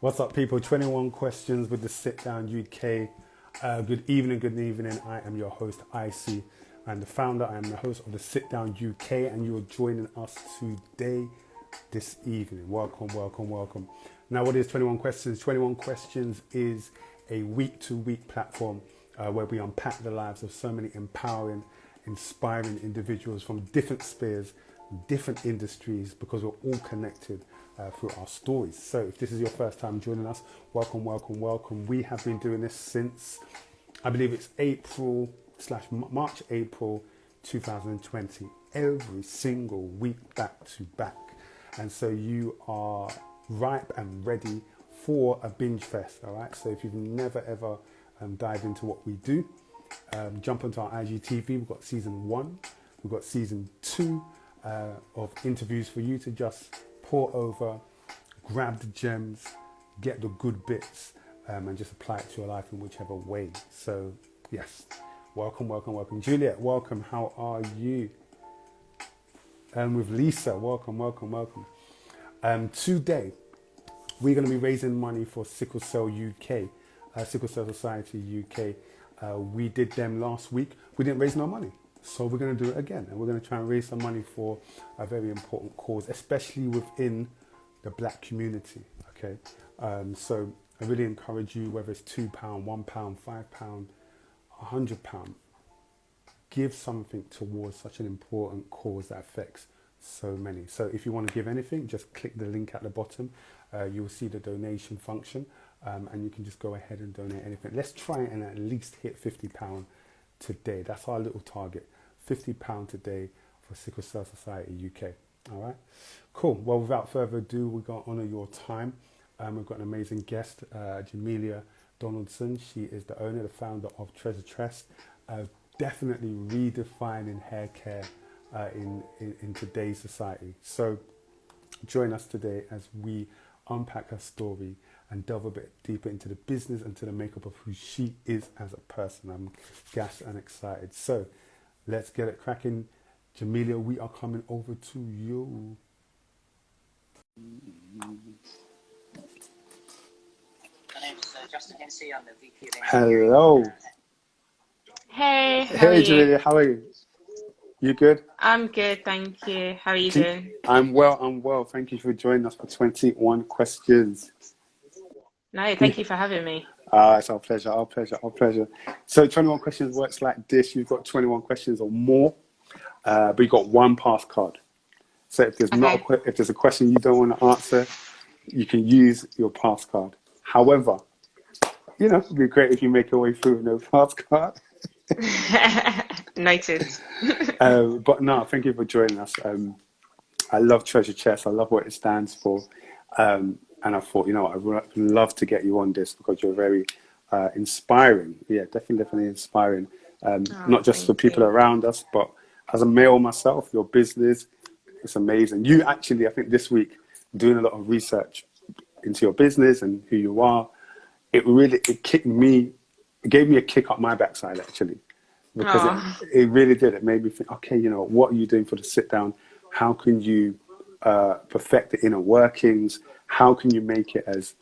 What's up, people? 21 questions with the Sit Down UK. Good evening, good evening. I am your host, IC. I'm the founder, I am the host of the Sit Down UK, and you are joining us today, this evening. Welcome, welcome, welcome. Now, what is 21 questions? 21 questions is a week to week platform where we unpack the lives of so many empowering, inspiring individuals from different spheres, different industries, because we're all connected through our stories. So if this is your first time joining us, welcome, welcome, welcome. We have been doing this since, I believe it's March, April 2020, every single week back to back. And so you are ripe and ready for a binge fest, all right? So if you've never ever dived into what we do, jump onto our IGTV. We've got season 1, we've got season 2 of interviews for you to just pour over, grab the gems, get the good bits, and just apply it to your life in whichever way. So yes, welcome, welcome, welcome. Juliet, welcome. How are you? And with Lisa, welcome, welcome, welcome. Today, we're going to be raising money for Sickle Cell UK, Sickle Cell Society UK. We did them last week. We didn't raise no money. So we're going to do it again. And we're going to try and raise some money for a very important cause, especially within the black community. Okay. So I really encourage you, whether it's £2, £1, £5, £100, give something towards such an important cause that affects so many. So if you want to give anything, just click the link at the bottom. You'll see the donation function, and you can just go ahead and donate anything. Let's try and at least hit £50 today. That's our little target. £50 today for Sickle Cell Society UK. All right, cool. Well, without further ado, we're going to honour your time. We've got an amazing guest, Jamelia Donaldson. She is the owner, the founder of Tress, definitely redefining hair care in today's society. So join us today as we unpack her story and delve a bit deeper into the business and to the makeup of who she is as a person. I'm gassed and excited. So let's get it cracking. Jamelia, we are coming over to you. Hello. Hey, how are Hey, you? Jamelia, how are you? You good? I'm good, thank you. How are you doing? I'm well, I'm well. Thank you for joining us for 21 questions. No, thank you for having me. It's our pleasure, our pleasure, our pleasure. So 21 questions works like this. You've got 21 questions or more, but you've got one pass card. So if there's not Okay. if there's a question you don't want to answer, you can use your pass card. However, it'd be great if you make your way through with no pass card. Noted. But no, thank you for joining us. I love Treasure Chest. I love what it stands for. And I thought, I would love to get you on this because you're very inspiring. Yeah, definitely inspiring. Oh, Not just for thank people you. around us, but as a male myself, your business, it's amazing. You actually, I think this week, doing a lot of research into your business and who you are, it kicked me, it gave me a kick up my backside actually, because Oh, it really did. It made me think, okay, what are you doing for the sit down? How can you perfect the inner workings? How can you make it as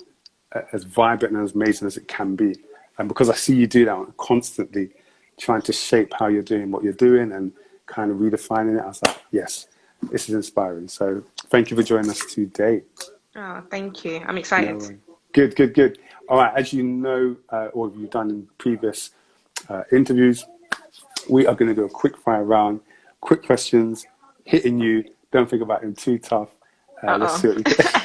vibrant and as amazing as it can be? And because I see you do that constantly, trying to shape how you're doing what you're doing and kind of redefining it, I was like, yes, this is inspiring. So thank you for joining us today. oh, thank you. I'm No excited. way. Good, good, good. All right, as you know, or you've done in previous interviews, we are going to do a quick fire round, quick questions, hitting you. Don't think about them too tough. Let's Uh-oh. see what you get.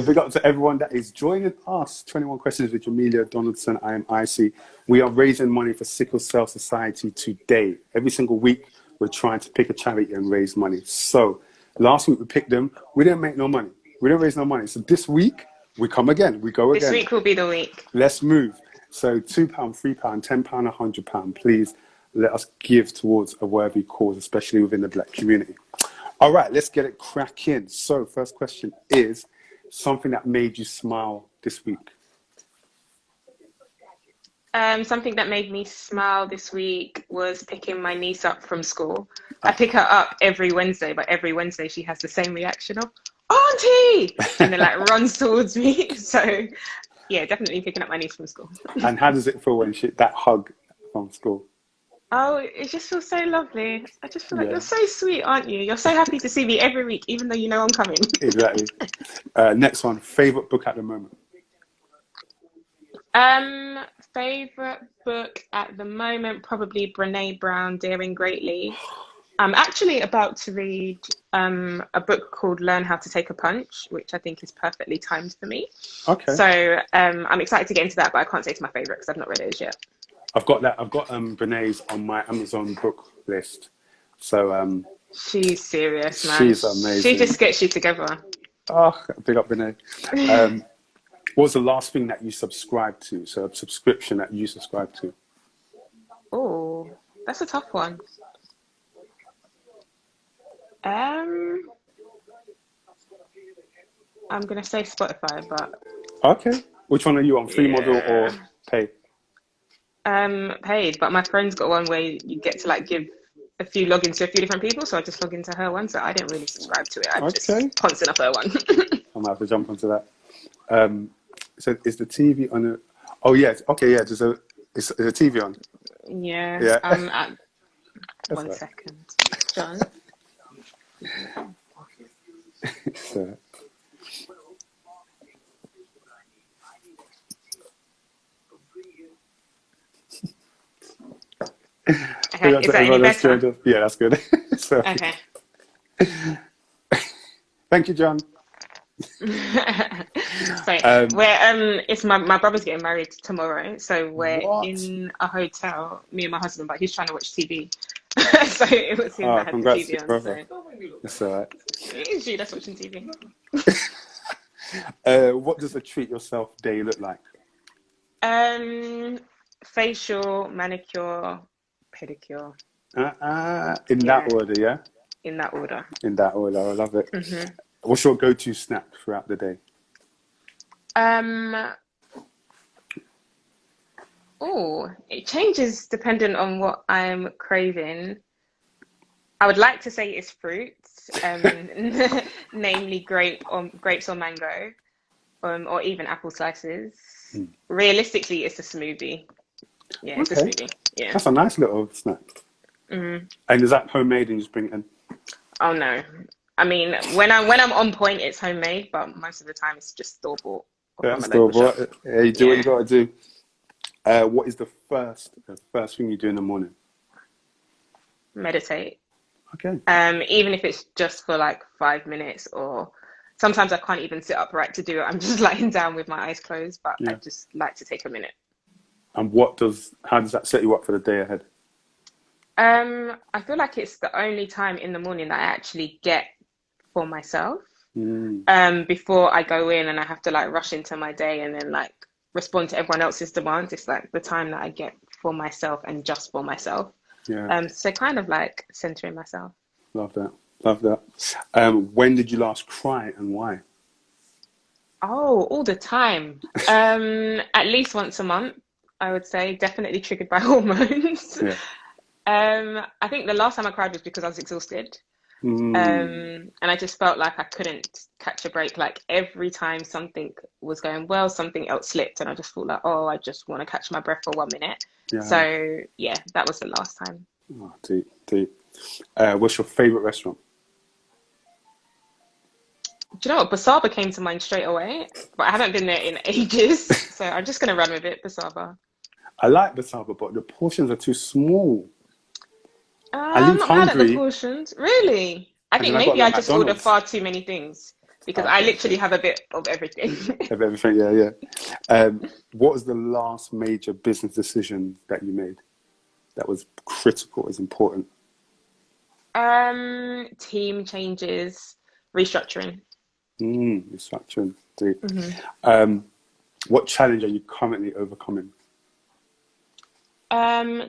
Big up to everyone that is joining us. 21 questions with Jamelia Donaldson. I am Icy. We are raising money for Sickle Cell Society today. Every single week, we're trying to pick a charity and raise money. So last week we picked them. We didn't make no money. We didn't raise no money. So this week we come again. We go This again. week will be the week. Let's move. So £2, £3, £10, £100. Please let us give towards a worthy cause, especially within the black community. All right, let's get it cracking. So first question is something that made you smile this week. Something that made me smile this week was picking my niece up from school. I pick her up every Wednesday, but every Wednesday she has the same reaction of, Auntie! And then like runs towards me. So yeah, definitely picking up my niece from school. And how does it feel when that hug from school? Oh, it just feels so lovely. I just feel like Yeah, you're so sweet, aren't you? You're so happy to see me every week, even though you know I'm coming. exactly. Next one, favorite book at the moment. Um, Favorite book at the moment, probably Brene Brown, Daring Greatly. I'm actually about to read a book called Learn How to Take a Punch, which I think is perfectly timed for me. Okay, So I'm excited to get into that, but I can't say it's my favorite because I've not read it as yet. I've got that. I've got Brene's on my Amazon book list. So She's serious, man. she's She amazing. just gets you together. Oh, big up Brene. What was the last thing that you subscribed to? So a subscription that you subscribed to? Oh, that's a tough one. Um, I'm gonna say Spotify, but Okay. Which one are you on? Free model or yeah, pay? paid. But my friend's got one where you get to like give a few logins to a few different people, so I just log into her one. So I didn't really subscribe to it. I Okay. just constant off her one. I might have to jump onto that. So is the TV on a... Oh, yeah. Okay, yeah. Is the TV on? Yeah. Yeah. At That's one right. second, John. So, Okay, is that any everyone else better? joined us? Yeah, that's good. So, Okay. thank you, John. So Um, we're it's my brother's getting married tomorrow, so we're what? in a hotel, me and my husband, but he's trying to watch TV. So it was him Oh, that had the congrats to TV your on. brother. So That's all right. it is you that's watching TV. What does a treat yourself day look like? Um, Facial, manicure, pedicure. In that Yeah, order, yeah? in that order. In that order. I love it. hmm What's your go-to snack throughout the day? Um, oh, it changes depending on what I'm craving. I would like to say it's fruits, namely grapes or mango, or even apple slices. Realistically, it's a smoothie. Yeah, it's a Okay. smoothie. Yeah. That's a nice little snack. Mm. And is that homemade and you just bring it in? Oh no. I mean, when I'm on point, it's homemade, but most of the time it's just store bought or Yeah, from a still, local shop. but yeah, you do what you Yeah. got to do. What is the first thing you do in the morning? Meditate. Okay. Even if it's just for like 5 minutes, or sometimes I can't even sit upright to do it. I'm just lying down with my eyes closed, but I Yeah. just like to take a minute. And how does that set you up for the day ahead? I feel like it's the only time in the morning that I actually get for myself. Mm, Before I go in and I have to like rush into my day and then like respond to everyone else's demands. It's like the time that I get for myself and just for myself. yeah, So kind of like centering myself. love that. Love that. When did you last cry and why? Oh, all the time. At least once a month, I would say, definitely triggered by hormones. Yeah. I think the last time I cried was because I was exhausted. Mm, And I just felt like I couldn't catch a break. Like every time something was going well, something else slipped, and I just felt like, oh, I just want to catch my breath for 1 minute. yeah. So yeah, that was the last time. Oh, deep, deep. What's your favorite restaurant? Do you know what? Basaba came to mind straight away, but I haven't been there in ages, so I'm just gonna run with it, Basaba. I like Basaba, but the portions are too small. I I'm leave not mad at the hungry, portions, really. I and think then I got maybe I like just order McDonald's. far too many things because I Okay, literally okay. have a bit of everything. Of everything, yeah, yeah. What was the last major business decision that you made that was critical, is important? Team changes, restructuring. Restructuring. Deep. hmm Um, what challenge are you currently overcoming?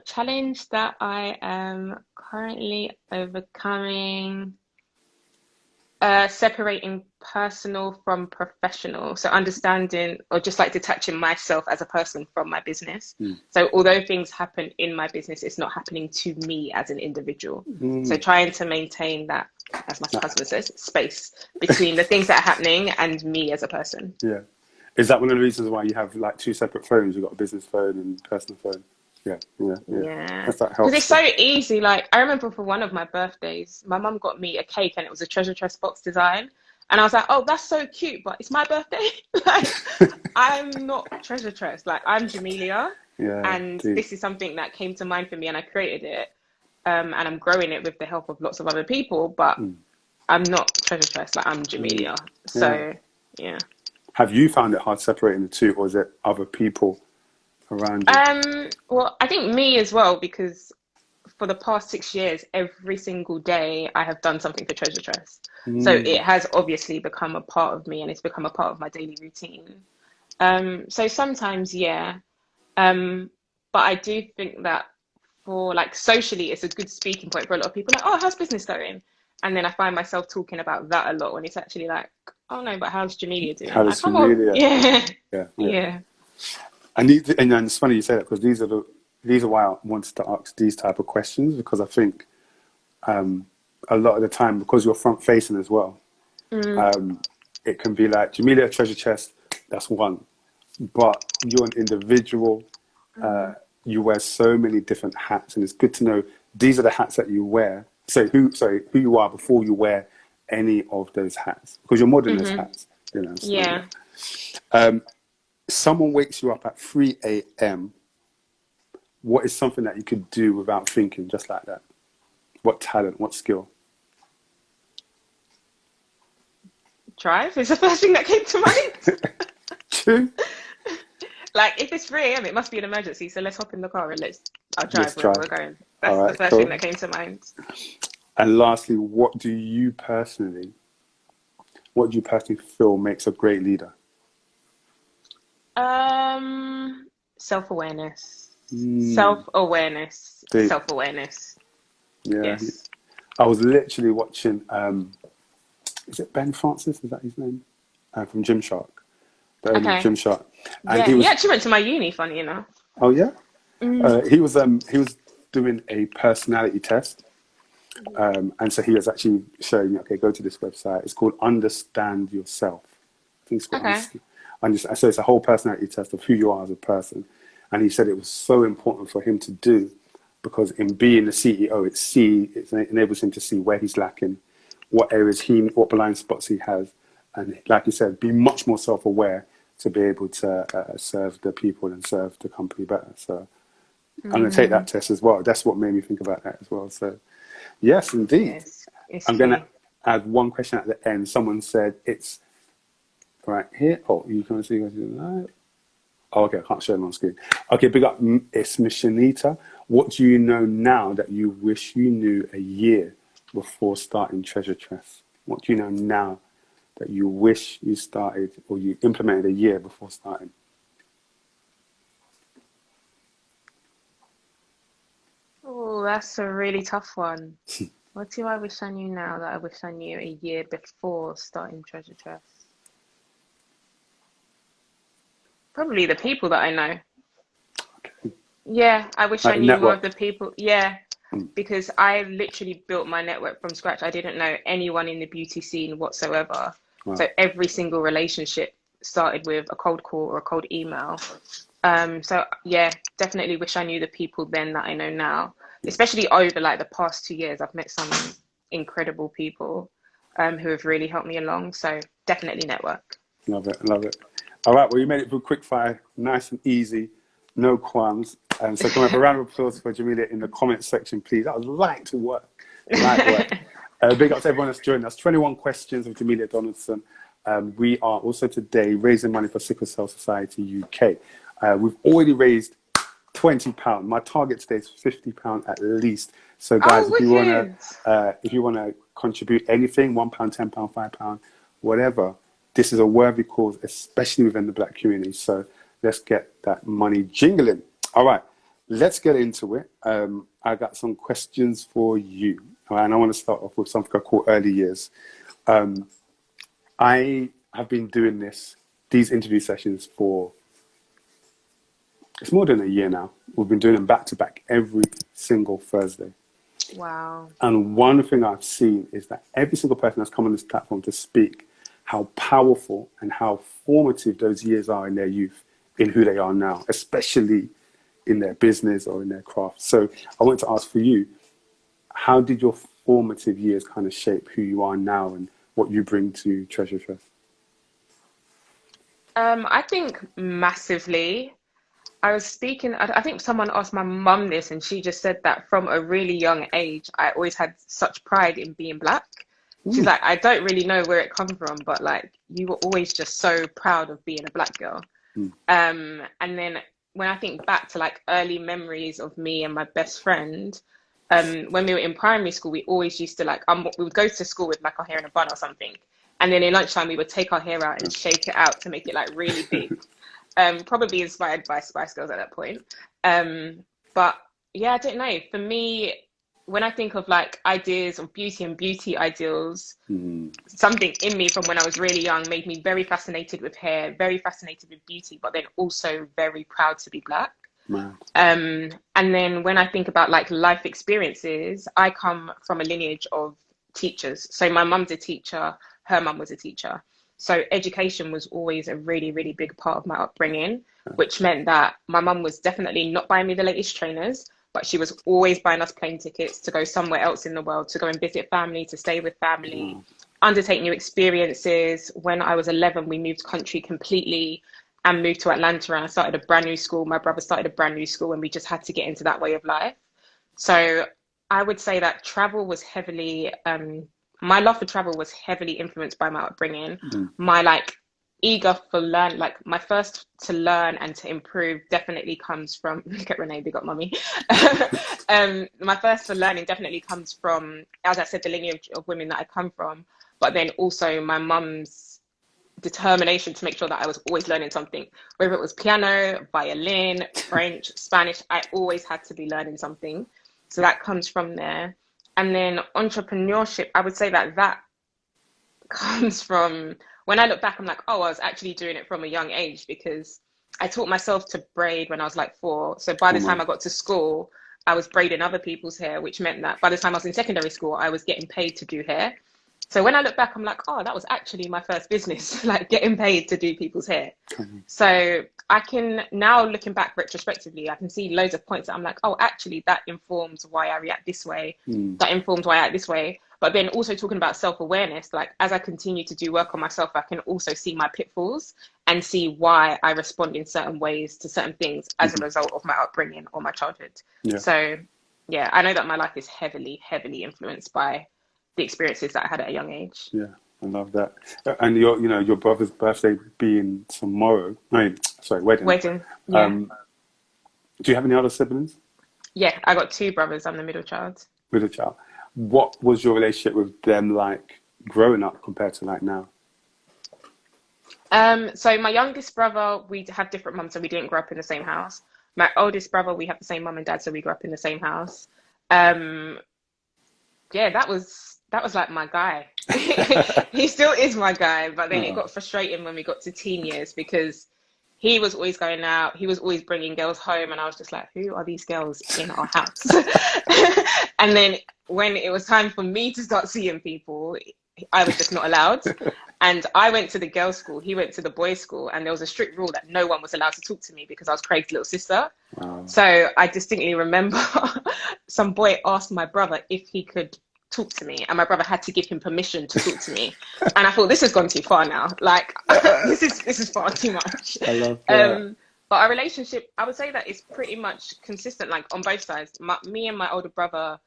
Challenge that I am currently overcoming. Separating personal from professional. So understanding or just like detaching myself as a person from my business. So although things happen in my business, it's not happening to me as an individual. So trying to maintain that, as my husband says, space between the things that are happening and me as a person. Yeah. Is that one of the reasons why you have like two separate phones? You've got a business phone and personal phone. Yeah. That's that Because helps. it's so easy. Like I remember for one of my birthdays, my mum got me a cake and it was a treasure chest box design. And I was like, oh, that's so cute, but it's my birthday. Like, I'm not treasure chest. Like, I'm Jamelia. Yeah. And Deep. this is something that came to mind for me and I created it. And I'm growing it with the help of lots of other people, but I'm not treasure chest. Like, I'm Jamelia. So, yeah. Have you found it hard separating the two, or is it other people around you? Well, I think me as well, because for the past 6 years, every single day I have done something for Treasure Tress. So it has obviously become a part of me and it's become a part of my daily routine. So sometimes, yeah. But I do think that for like socially, it's a good speaking point for a lot of people. Like, oh, how's business going? And then I find myself talking about that a lot when it's actually like, oh no, but how's Jamelia doing? How Like, does come on. Jamelia? Yeah. Yeah. Yeah. And it's funny you say that, because these are why I wanted to ask these type of questions, because I think a lot of the time, because you're front facing as well, it can be like Jamelia treasure chest, that's one, but you're an individual. You wear so many different hats, and it's good to know these are the hats that you wear. So who you are before you wear any of those hats, because you're more than those hats, you know. So, Yeah. Someone wakes you up at 3 a.m. What is something that you could do without thinking, just like that? What talent, what skill? Drive is the first thing that came to mind. True. Like, if it's 3 a.m., it must be an emergency. So let's hop in the car and I'll drive Let's wherever try. we're going. All That's the right, first cool. thing that came to mind. And lastly, what do you personally feel makes a great leader? Self-awareness. Self-awareness. Deep. Self-awareness. Yeah. Yes. I was literally watching, is it Ben Francis? Is that his name? From Gymshark. The owner of Okay. Gymshark. And Yeah, he actually went to my uni, funny enough. Oh yeah? He was doing a personality test. And so he was actually showing me, okay, go to this website. It's called Understand Yourself. I think it's called Understand. So it's a whole personality test of who you are as a person. And he said it was so important for him to do, because in being the CEO, it enables him to see where he's lacking, what blind spots he has. And like you said, be much more self-aware to be able to serve the people and serve the company better. So I'm going to take that test as well. That's what made me think about that as well. So yes, indeed. Yes, it's I'm going to add one question at the end. Someone said it's right here. Oh, you can see that. Oh, okay, I can't show them on screen. Okay, big up. It's Miss Shanita. What do you know now that you wish you knew a year before starting Treasure Tress? What do you know now that you wish you started or you implemented a year before starting? Oh, that's a really tough one. What do I wish I knew now that I wish I knew a year before starting Treasure Tress? Probably the people that I know. Okay. Yeah, I wish Like I the knew more of network. the people. Yeah, because I literally built my network from scratch. I didn't know anyone in the beauty scene whatsoever. Wow. So every single relationship started with a cold call or a cold email. So yeah, definitely wish I knew the people then that I know now. Especially over like the past 2 years, I've met some incredible people who have really helped me along. So definitely network. Love it, love it. All right, well, you made it through quick fire, nice and easy, no qualms. So can we have a round of applause for Jamelia in the comments section, please? That was light work, light work. Big up to everyone that's joined us. 21 questions with Jamelia Donaldson. We are also today raising money for Sickle Cell Society UK. We've already raised £20. My target today is £50 at least. So guys, if you wanna contribute anything, £1, £10, £5, whatever, this is a worthy cause, especially within the Black community. So let's get that money jingling. All right, let's get into it. I got some questions for you. All right, and I want to start off with something I call early years. I have been doing these interview sessions for, it's more than a year now. We've been doing them back to back every single Thursday. Wow. And one thing I've seen is that every single person that's come on this platform to speak, how powerful and how formative those years are in their youth, in who they are now, especially in their business or in their craft. So I want to ask for you, how did your formative years kind of shape who you are now and what you bring to Treasure Tress? I think massively. I was speaking, I think someone asked my mum this, and she just said that from a really young age, I always had such pride in being black. She's Ooh. like, I don't really know where it comes from, but like, you were always just so proud of being a black girl. Mm. And then when I think back to like early memories of me and my best friend, when we were in primary school, we always used to like, we would go to school with like our hair in a bun or something. And then in lunchtime, we would take our hair out and shake it out to make it like really big. Probably inspired by Spice Girls at that point. But yeah, I don't know. For me, when I think of like ideas of beauty and beauty ideals, something in me from when I was really young made me very fascinated with hair, very fascinated with beauty, but then also very proud to be black. Wow. And then when I think about like life experiences, I come from a lineage of teachers. So my mum's a teacher, her mum was a teacher. So education was always a really, really big part of my upbringing, which meant that my mum was definitely not buying me the latest trainers, but she was always buying us plane tickets to go somewhere else in the world, to go and visit family, to stay with family, undertake new experiences. When I was 11, we moved country completely and moved to Atlanta, and I started a brand new school. My brother started a brand new school, and we just had to get into that way of life. So I would say that travel was heavily, my love for travel was heavily influenced by my upbringing. My like eager for learn, like my first to learn and to improve definitely comes from, look at Renee, big up mummy. My first for learning definitely comes from, as I said, the lineage of women that I come from, but then also my mum's determination to make sure that I was always learning something, whether it was piano, violin, French, Spanish, I always had to be learning something. So that comes from there. And then entrepreneurship, I would say that that comes from, when I look back, I'm like, oh, I was actually doing it from a young age, because I taught myself to braid when I was like 4. So by the time I got to school, I was braiding other people's hair, which meant that by the time I was in secondary school, I was getting paid to do hair. So when I look back, I'm like, oh, that was actually my first business, like getting paid to do people's hair. So I can now, looking back retrospectively, I can see loads of points that I'm like, oh, actually, that informs why I react this way. That informs why I act this way. But then also talking about self-awareness, like as I continue to do work on myself, I can also see my pitfalls and see why I respond in certain ways to certain things as a result of my upbringing or my childhood. So yeah, I know that my life is heavily, heavily influenced by the experiences that I had at a young age. Yeah, I love that. And your brother's birthday being tomorrow. Wedding. Wedding. Yeah. Do you have any other siblings? Yeah, I got 2 brothers. I'm the middle child. Middle child. What was your relationship with them like growing up compared to like now? So my youngest brother, we have different mums, so we didn't grow up in the same house. My oldest brother, we have the same mum and dad, so we grew up in the same house. Yeah, that was like my guy. He still is my guy, but then it got frustrating when we got to teen years, because he was always going out, he was always bringing girls home, and I was just like, who are these girls in our house? And then when it was time for me to start seeing people, I was just not allowed. And I went to the girls' school, he went to the boys' school, and there was a strict rule that no one was allowed to talk to me because I was Craig's little sister. So I distinctly remember some boy asked my brother if he could talk to me, and my brother had to give him permission to talk to me. And I thought, this has gone too far now. Like, this is far too much. I love that. But our relationship, I would say that it's pretty much consistent, like on both sides. Me and my older brother,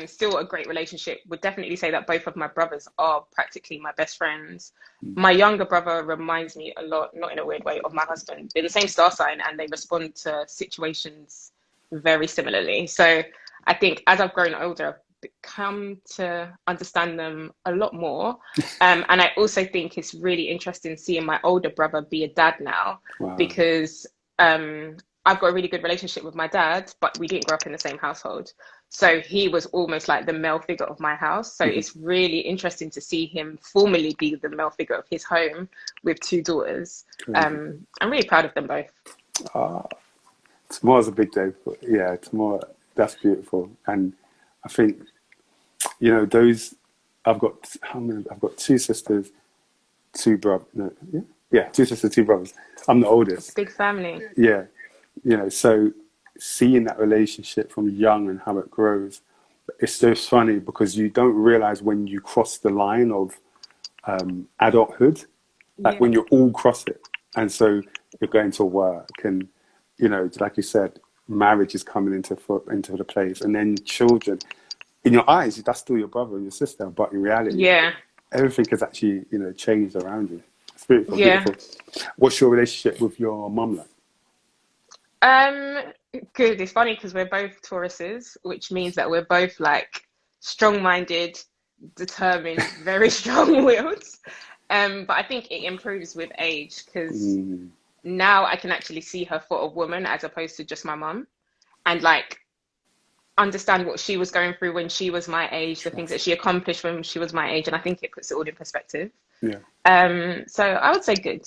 still a great relationship. Would definitely say that both of my brothers are practically my best friends. My younger brother reminds me a lot, not in a weird way, of my husband. They're the same star sign, and they respond to situations very similarly. So I think as I've grown older, I've come to understand them a lot more. And I also think it's really interesting seeing my older brother be a dad now, because I've got a really good relationship with my dad, but we didn't grow up in the same household. So he was almost like the male figure of my house. So it's really interesting to see him formally be the male figure of his home with 2 daughters. I'm really proud of them both. Tomorrow's a big day, but yeah, tomorrow, that's beautiful. And I think, you know, I've got 2 sisters, 2 brothers. No, yeah, 2 sisters, 2 brothers. I'm the oldest. Big family. Yeah, you know, so seeing that relationship from young and how it grows, it's so funny because you don't realize when you cross the line of adulthood, like when you all cross it. And so you're going to work and, you know, like you said, marriage is coming into the place, and then children. In your eyes, that's still your brother and your sister, but in reality, everything has actually, you know, changed around you. It's beautiful, beautiful. What's your relationship with your mum like? Good. It's funny because we're both Tauruses, which means that we're both like strong-minded, determined, very strong-willed. But I think it improves with age because now I can actually see her for a woman as opposed to just my mum, and like understand what she was going through when she was my age, the things that she accomplished when she was my age, and I think it puts it all in perspective. So I would say good.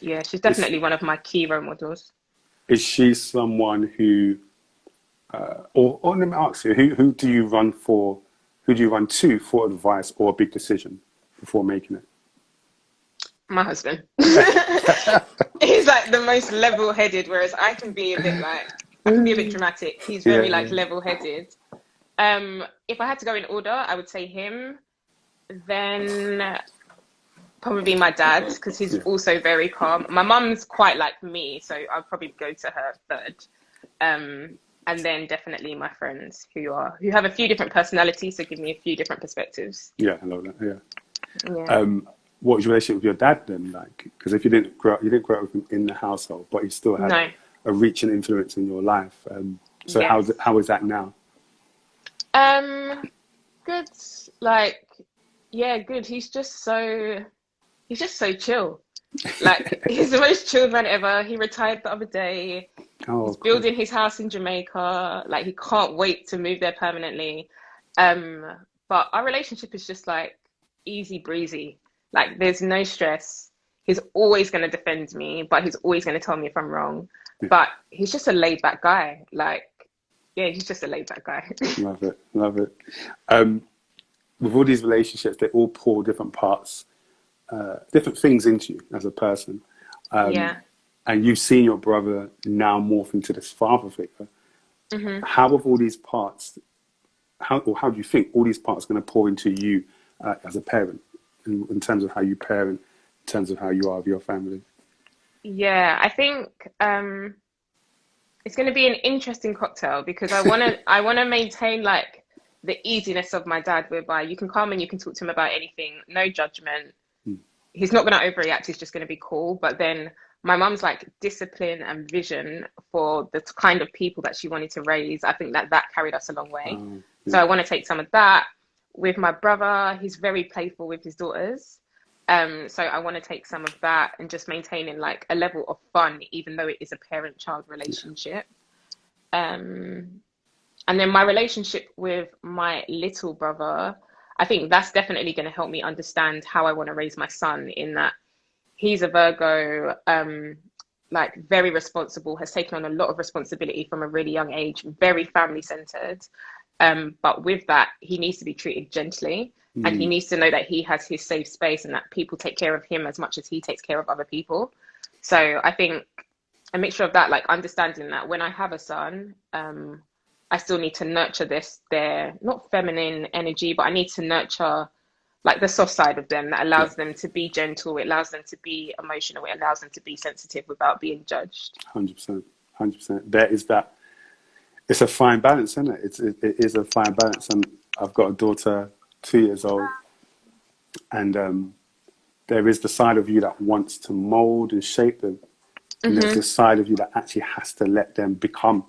Yeah, she's definitely one of my key role models. Is she someone who, or let me ask you, who do you run for? Who do you run to for advice or a big decision before making it? My husband. He's like the most level-headed, whereas I can be a bit dramatic. He's very level-headed. If I had to go in order, I would say him, then probably my dad, because he's also very calm. My mum's quite like me, so I'll probably go to her third. And then definitely my friends who have a few different personalities, so give me a few different perspectives. Yeah, I love that. What was your relationship with your dad then like? Because if you didn't grow up with him in the household, but he still had a reach and influence in your life. So how is that now? Good. Like, yeah, good. He's just so chill. Like, he's the most chilled man ever. He retired the other day. He's building his house in Jamaica. Like, he can't wait to move there permanently. But our relationship is just like easy breezy. Like, there's no stress. He's always going to defend me, but he's always going to tell me if I'm wrong. But he's just a laid back guy. Like, yeah, he's just a laid back guy. Love it. With all these relationships, they all pour different parts, different things into you as a person. And you've seen your brother now morph into this father figure. How have all these parts, how do you think all these parts are going to pour into you as a parent, in terms of how you parent, in terms of how you are with your family? Yeah, I think it's going to be an interesting cocktail because I want to maintain like the easiness of my dad, whereby you can come and you can talk to him about anything, no judgment. He's not going to overreact. He's just going to be cool. But then my mum's like discipline and vision for the kind of people that she wanted to raise. I think that carried us a long way. So I want to take some of that. With my brother, he's very playful with his daughters. So I want to take some of that and just maintaining like a level of fun, even though it is a parent-child relationship. And then my relationship with my little brother, I think that's definitely going to help me understand how I want to raise my son, in that he's a Virgo, like very responsible, has taken on a lot of responsibility from a really young age, very family-centered. But with that, he needs to be treated gently. And he needs to know that he has his safe space and that people take care of him as much as he takes care of other people. So I think a mixture of that, like understanding that when I have a son, I still need to nurture their not feminine energy, but I need to nurture like the soft side of them that allows them to be gentle. It allows them to be emotional. It allows them to be sensitive without being judged. 100%. There is that. It's a fine balance, isn't it? It is a fine balance. And I've got a daughter, 2 years old, and there is the side of you that wants to mold and shape them, and there's the side of you that actually has to let them become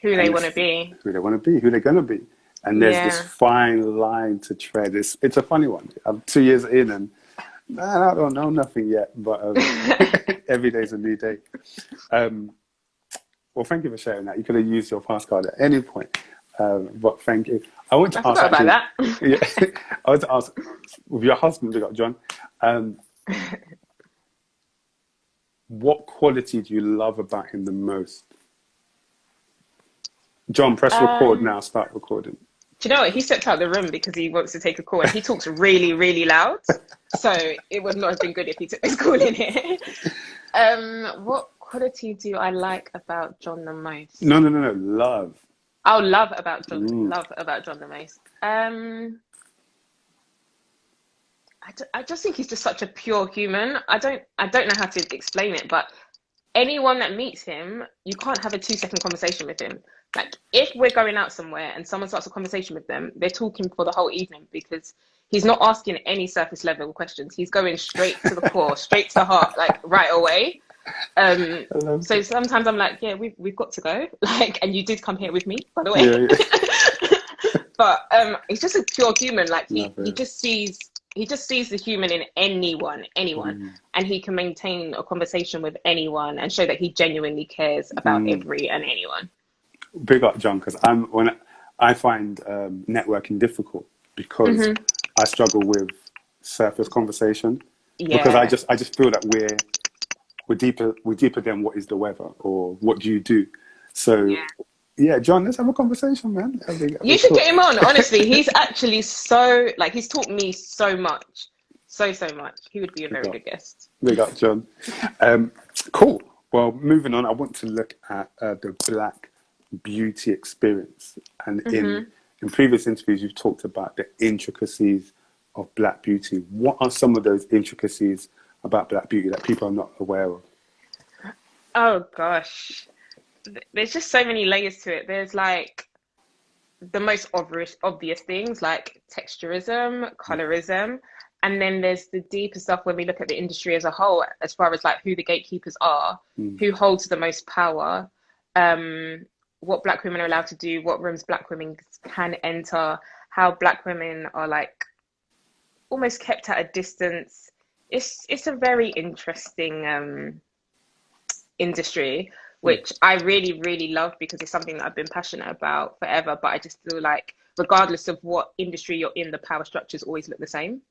who they want to be, who they're going to be. And there's this fine line to tread. It's a funny one. I'm 2 years in and I don't know nothing yet, but every day's a new day. Well, thank you for sharing that. You could have used your pass card at any point. But thank you. I want to I ask forgot actually. about that. Yeah, I want to ask with your husband, we got John. Um, what quality do you love about him the most? John, press record Um, now. Start recording. do you know what? He stepped out of the room because he wants to take a call, and he talks really, really loud. So it would not have been good if he took this call in here. What quality do I like about John the most? No. Love. Oh, Mm. love about John the most. I just think he's just such a pure human. I don't know how to explain it, but anyone that meets him, you can't have a 2 second conversation with him. Like if we're going out somewhere and someone starts a conversation with them, they're talking for the whole evening because he's not asking any surface level questions. He's going straight to the core, straight to the heart, like right away. Um, I love so it. sometimes I'm like, yeah, we've got to go. Like, and you did come here with me, by the way. Yeah, yeah. But he's just a pure human. Like Love he it. just sees the human in anyone, Mm. and he can maintain a conversation with anyone and show that he genuinely cares about Mm. every and anyone. Big up, John, because I find networking difficult because Hmm. I struggle with surface conversation because Yeah, I just feel that we're deeper than what is the weather or what do you do. So yeah. yeah, John, let's have a conversation, man. You should get him on. Honestly, he's actually so like he's taught me so much, so much. He would be a Big very up, good guest. big up, John. Cool. Well, moving on, I want to look at the Black beauty experience, and Hmm. in previous interviews, you've talked about the intricacies of Black beauty. What are some of those intricacies about Black beauty that people are not aware of? Oh gosh, there's just so many layers to it. There's like the most obvious things like texturism, colorism, and then there's the deeper stuff when we look at the industry as a whole, as far as like who the gatekeepers are, Mm. who holds the most power, um, what Black women are allowed to do, what rooms Black women can enter, how Black women are like almost kept at a distance. It's a very interesting industry, Mm. which I really, really love because it's something that I've been passionate about forever. But I just feel like, regardless of what industry you're in, the power structures always look the same.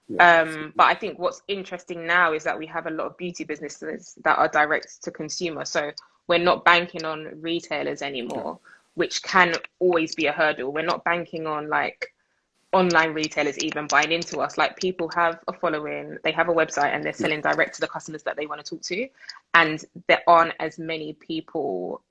Yeah, But I think what's interesting now is that we have a lot of beauty businesses that are direct to consumer. So we're not banking on retailers yeah. anymore, which can always be a hurdle. We're not banking on like online retailers even buying into us. Like people have a following, they have a website, and they're Yeah. selling direct to the customers that they want to talk to, and there aren't as many people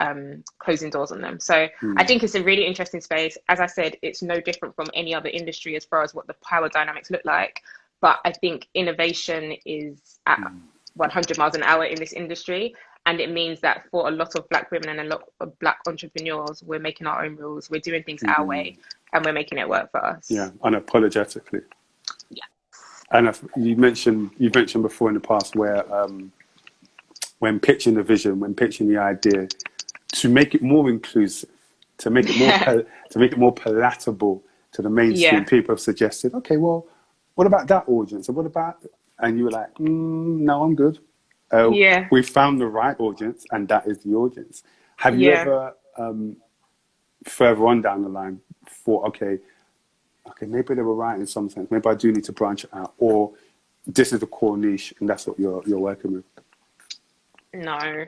closing doors on them. So I Mm. think it's a really interesting space. As I said, it's no different from any other industry as far as what the power dynamics look like, but I think innovation is at Mm. 100 miles an hour in this industry. And it means that for a lot of Black women and a lot of Black entrepreneurs, we're making our own rules, we're doing things our Mm. way, and we're making it work for Yeah, us. unapologetically. Yeah. And you've mentioned before in the past where when pitching the vision, when pitching the idea, to make it more inclusive, to make it more to make it more palatable to the mainstream, Yeah. people have suggested, okay, well, what about that audience? And what about? And you were like, no, I'm good. Yeah. We found the right audience, and that is the audience. Have you Yeah. ever further on down the line thought, okay, maybe they were right in some sense. Maybe I do need to branch it out, or this is the core niche, and that's what you're working with. No,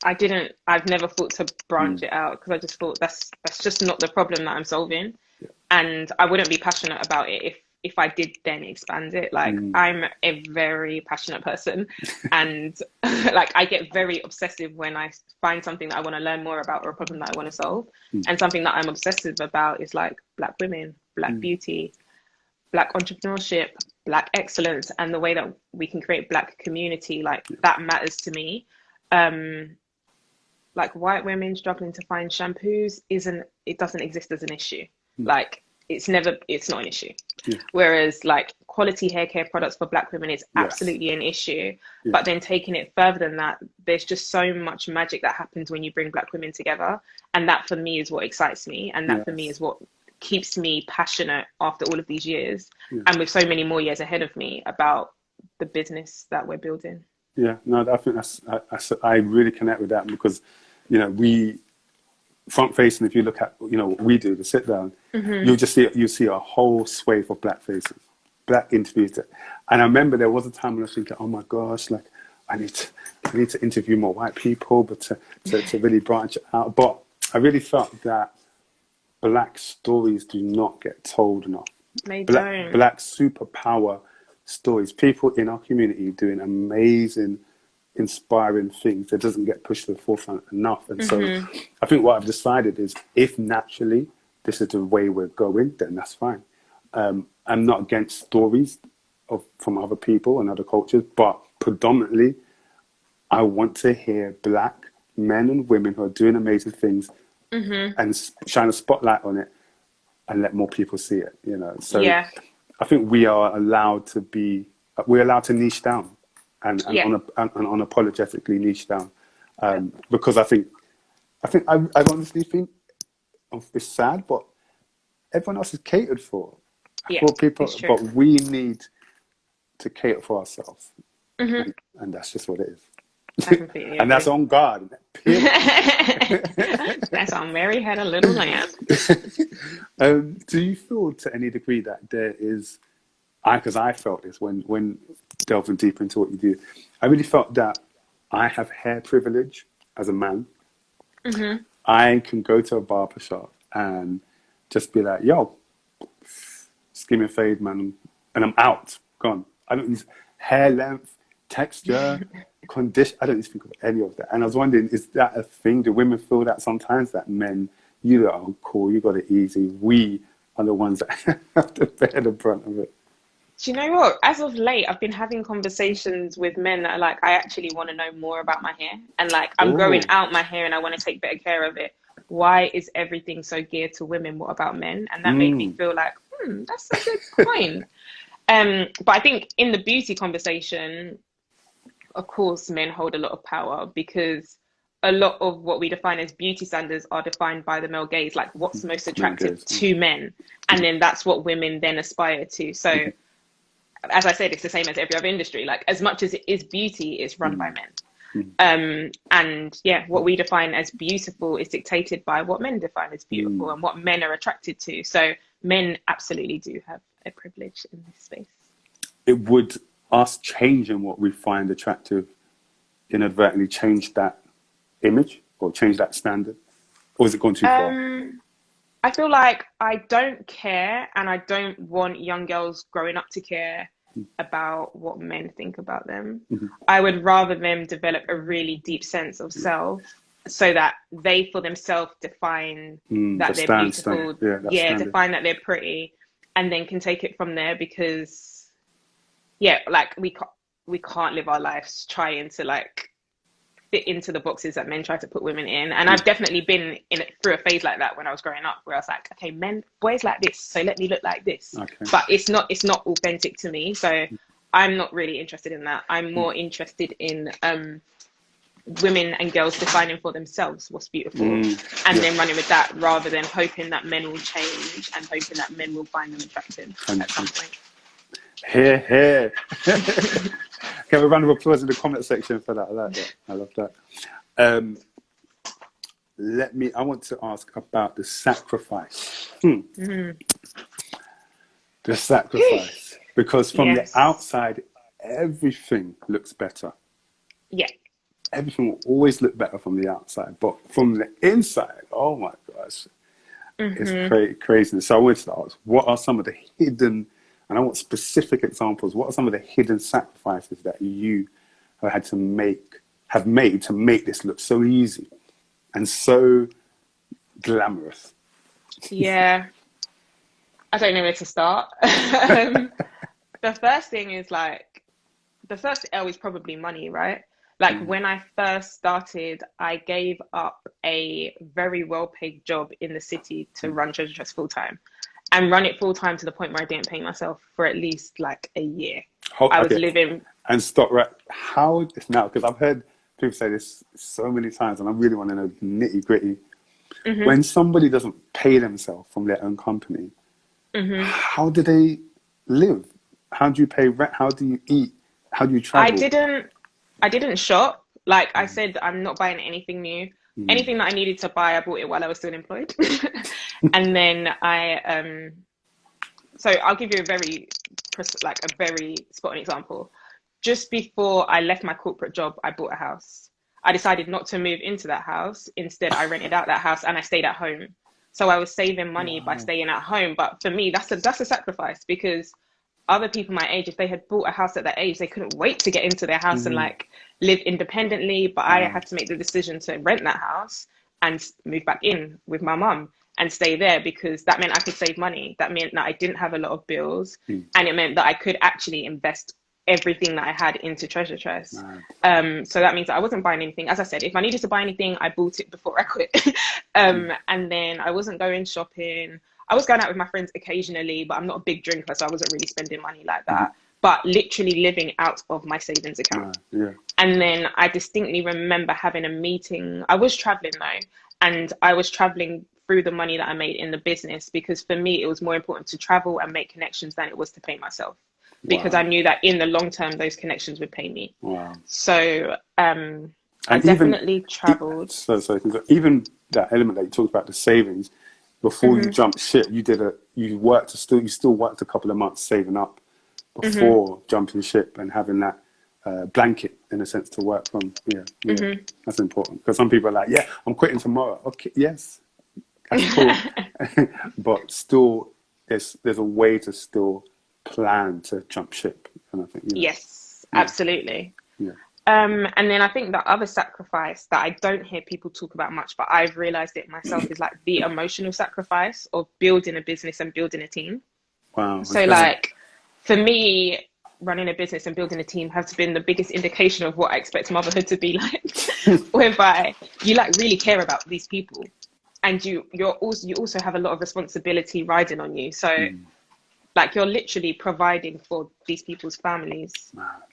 I didn't. I've never thought to branch Mm. it out because I just thought that's just not the problem that I'm solving, Yeah. and I wouldn't be passionate about it if I did then expand it. Like Mm. I'm a very passionate person, and like I get very obsessive when I find something that I want to learn more about or a problem that I want to solve. Mm. And something that I'm obsessive about is like Black women, Black Mm. beauty, Black entrepreneurship, Black excellence, and the way that we can create Black community. Like Yeah. that matters to me. Um, like white women struggling to find shampoos it doesn't exist as an issue. Mm. Like it's not an issue. Yeah. Whereas like quality hair care products for Black women is Yes. absolutely an issue. Yeah. But then taking it further than that, there's just so much magic that happens when you bring Black women together. And that for me is what excites me. And that for me Yes. is what keeps me passionate after all of these years. Yeah. And with so many more years ahead of me about the business that we're building. Yeah. No, I think I really connect with that because, you know, front facing, if you look at, what we do, the sit down, you see a whole swathe of black faces, black interviews. And I remember there was a time when I was thinking, oh my gosh, like I need to interview more white people, but to really branch it out. But I really felt that black stories do not get told enough. They don't. Black superpower stories, people in our community doing amazing, inspiring things that doesn't get pushed to the forefront enough. And so I think what I've decided is, if naturally this is the way we're going, then that's fine. I'm not against stories from other people and other cultures, but predominantly I want to hear black men and women who are doing amazing things and shine a spotlight on it and let more people see it, So I think we are allowed to niche down and unapologetically niche down, because I honestly think it's sad, but everyone else is catered for. But we need to cater for ourselves, and that's just what it is. And that's on God. That's on Mary Had a Little Lamb. Do you feel to any degree that there is, because I felt this when delving deeper into what you do, I really felt that I have hair privilege as a man. I can go to a barber shop and just be like, yo, skim and fade, man, and I'm out, gone. I don't need hair length, texture, condition. I don't need to think of any of that. And I was wondering, is that a thing? Do women feel that sometimes, that men, you are cool, you got it easy, we are the ones that have to bear the brunt of it? Do you know what? As of late, I've been having conversations with men that are like, I actually want to know more about my hair. And like, I'm growing out my hair and I want to take better care of it. Why is everything so geared to women? What about men? And that made me feel like, that's a good point. But I think in the beauty conversation, of course, men hold a lot of power, because a lot of what we define as beauty standards are defined by the male gaze, like what's most attractive to men. And then that's what women then aspire to. So as I said, it's the same as every other industry. Like, as much as it is beauty, it's run by men. And yeah, what we define as beautiful is dictated by what men define as beautiful and what men are attracted to. So men absolutely do have a privilege in this space. It would us changing what we find attractive inadvertently change that image or change that standard? Or is it going too far? I feel like I don't care, and I don't want young girls growing up to care about what men think about them. I would rather them develop a really deep sense of self, so that they for themselves define that they're beautiful, define that they're pretty, and then can take it from there. Because like we can't live our lives trying to like fit into the boxes that men try to put women in. And I've definitely been through a phase like that when I was growing up, where I was like, okay, boys like this, so let me look like this. But it's not authentic to me, so I'm not really interested in that. I'm more interested in women and girls defining for themselves what's beautiful, and then running with that, rather than hoping that men will change and hoping that men will find them attractive at some point. Here. Can we have a round of applause in the comment section for that? I like that. I love that. I want to ask about the sacrifice. The sacrifice. Because from the outside, everything looks better. Yeah. Everything will always look better from the outside. But from the inside, oh my gosh, it's crazy. So I wanted to ask, what are some of the hidden, and I want specific examples, what are some of the hidden sacrifices that you have made to make this look so easy and so glamorous? Yeah. I don't know where to start. The first thing is the first L is probably money, right? When I first started, I gave up a very well-paid job in the city to run Treasure Tress full-time, and run it full-time to the point where I didn't pay myself for at least a year. I was living... And stop right. How now? Because I've heard people say this so many times, and I really want to know the nitty-gritty. When somebody doesn't pay themselves from their own company, how do they live? How do you pay rent? How do you eat? How do you travel? I didn't shop. I said, I'm not buying anything new. Anything that I needed to buy, I bought it while I was still employed. And then so I'll give you a very spot on example. Just before I left my corporate job, I bought a house. I decided not to move into that house. Instead, I rented out that house and I stayed at home. So I was saving money by staying at home. But for me, that's a sacrifice, because other people my age, if they had bought a house at that age, they couldn't wait to get into their house and like live independently. But I had to make the decision to rent that house and move back in with my mum and stay there, because that meant I could save money. That meant that I didn't have a lot of bills, and it meant that I could actually invest everything that I had into Tress. So that means that I wasn't buying anything. As I said, if I needed to buy anything, I bought it before I quit. And then I wasn't going shopping. I was going out with my friends occasionally, but I'm not a big drinker, so I wasn't really spending money like that. But literally living out of my savings account. And then I distinctly remember having a meeting. I was traveling though, and I was traveling through the money that I made in the business, because for me, it was more important to travel and make connections than it was to pay myself. Because I knew that in the long term, those connections would pay me. So I definitely traveled. So even that element that you talked about, the savings, before you jumped ship, you still worked a couple of months saving up before jumping ship and having that blanket, in a sense, to work from. That's important, because some people are like, yeah, I'm quitting tomorrow. Okay, yes, that's cool. But still, there's a way to still plan to jump ship, and I think yes, absolutely. And then I think the other sacrifice that I don't hear people talk about much, but I've realized it myself, is like the emotional sacrifice of building a business and building a team. So like for me, running a business and building a team has been the biggest indication of what I expect motherhood to be like, whereby you like really care about these people, and you also have a lot of responsibility riding on you. So like you're literally providing for these people's families,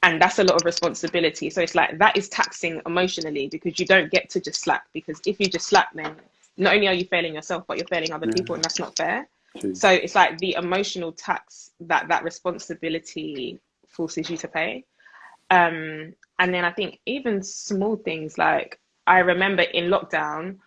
and that's a lot of responsibility. So it's like that is taxing emotionally, because you don't get to just slack, because if you just slack, then not only are you failing yourself, but you're failing other people, and that's not fair. So it's like the emotional tax that responsibility forces you to pay. And then I think even small things, like I remember in lockdown,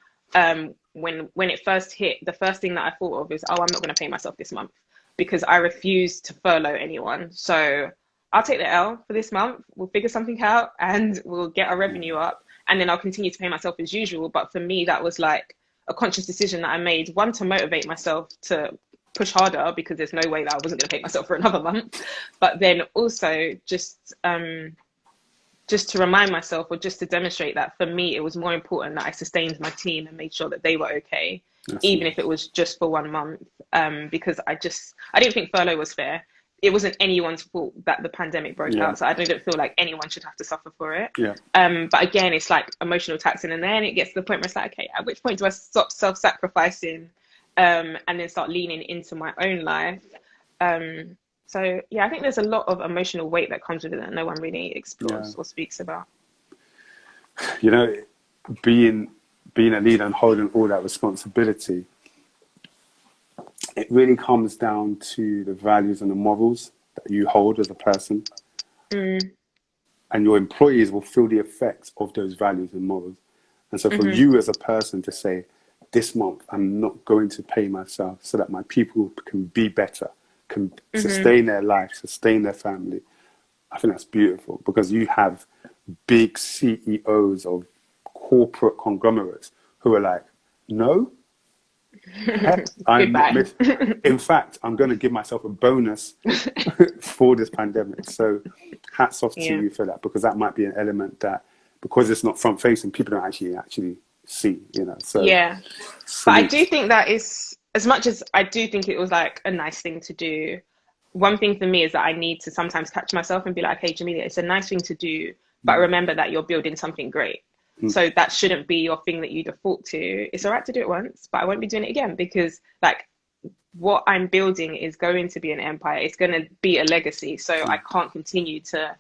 when it first hit, the first thing that I thought of is, I'm not going to pay myself this month, because I refused to furlough anyone. So I'll take the L for this month. We'll figure something out and we'll get our revenue up, and then I'll continue to pay myself as usual. But for me, that was like a conscious decision that I made, one, to motivate myself to push harder, because there's no way that I wasn't going to pay myself for another month. But then also just to remind myself, or just to demonstrate that for me, it was more important that I sustained my team and made sure that they were okay. Even if it was just for 1 month, because I didn't think furlough was fair. It wasn't anyone's fault that the pandemic broke out, so I didn't feel like anyone should have to suffer for it. But again, it's like emotional taxing, and then it gets to the point where it's like, okay, at which point do I stop self-sacrificing and then start leaning into my own life? So yeah, I think there's a lot of emotional weight that comes with it that no one really explores or speaks about. You know, being a leader and holding all that responsibility, it really comes down to the values and the morals that you hold as a person. And your employees will feel the effects of those values and morals. And so for you as a person to say, this month I'm not going to pay myself so that my people can be better, can sustain their life, sustain their family, I think that's beautiful, because you have big CEOs of corporate conglomerates who are like, no, I'm not in fact, I'm going to give myself a bonus for this pandemic. So hats off to you for that, because that might be an element that, because it's not front facing, people don't actually see, you know. So but I do think that is, as much as I do think it was like a nice thing to do, one thing for me is that I need to sometimes catch myself and be like, hey, Jamelia, it's a nice thing to do, but remember that you're building something great. So that shouldn't be your thing that you default to. It's all right to do it once, but I won't be doing it again, because like what I'm building is going to be an empire. It's going to be a legacy. So I can't continue to,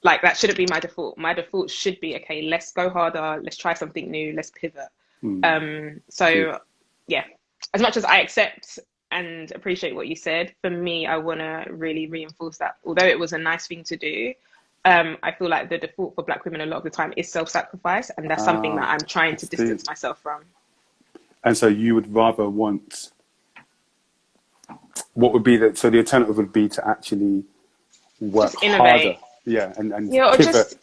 like, that shouldn't be my default. My default should be, okay, let's go harder. Let's try something new. Let's pivot. So yeah, as much as I accept and appreciate what you said, for me, I want to really reinforce that. Although it was a nice thing to do, I feel like the default for Black women a lot of the time is self-sacrifice, and that's something that I'm trying to distance myself from. And so you would rather want, what would be so the alternative would be to actually work just innovate. harder, yeah, and yeah, or pivot. just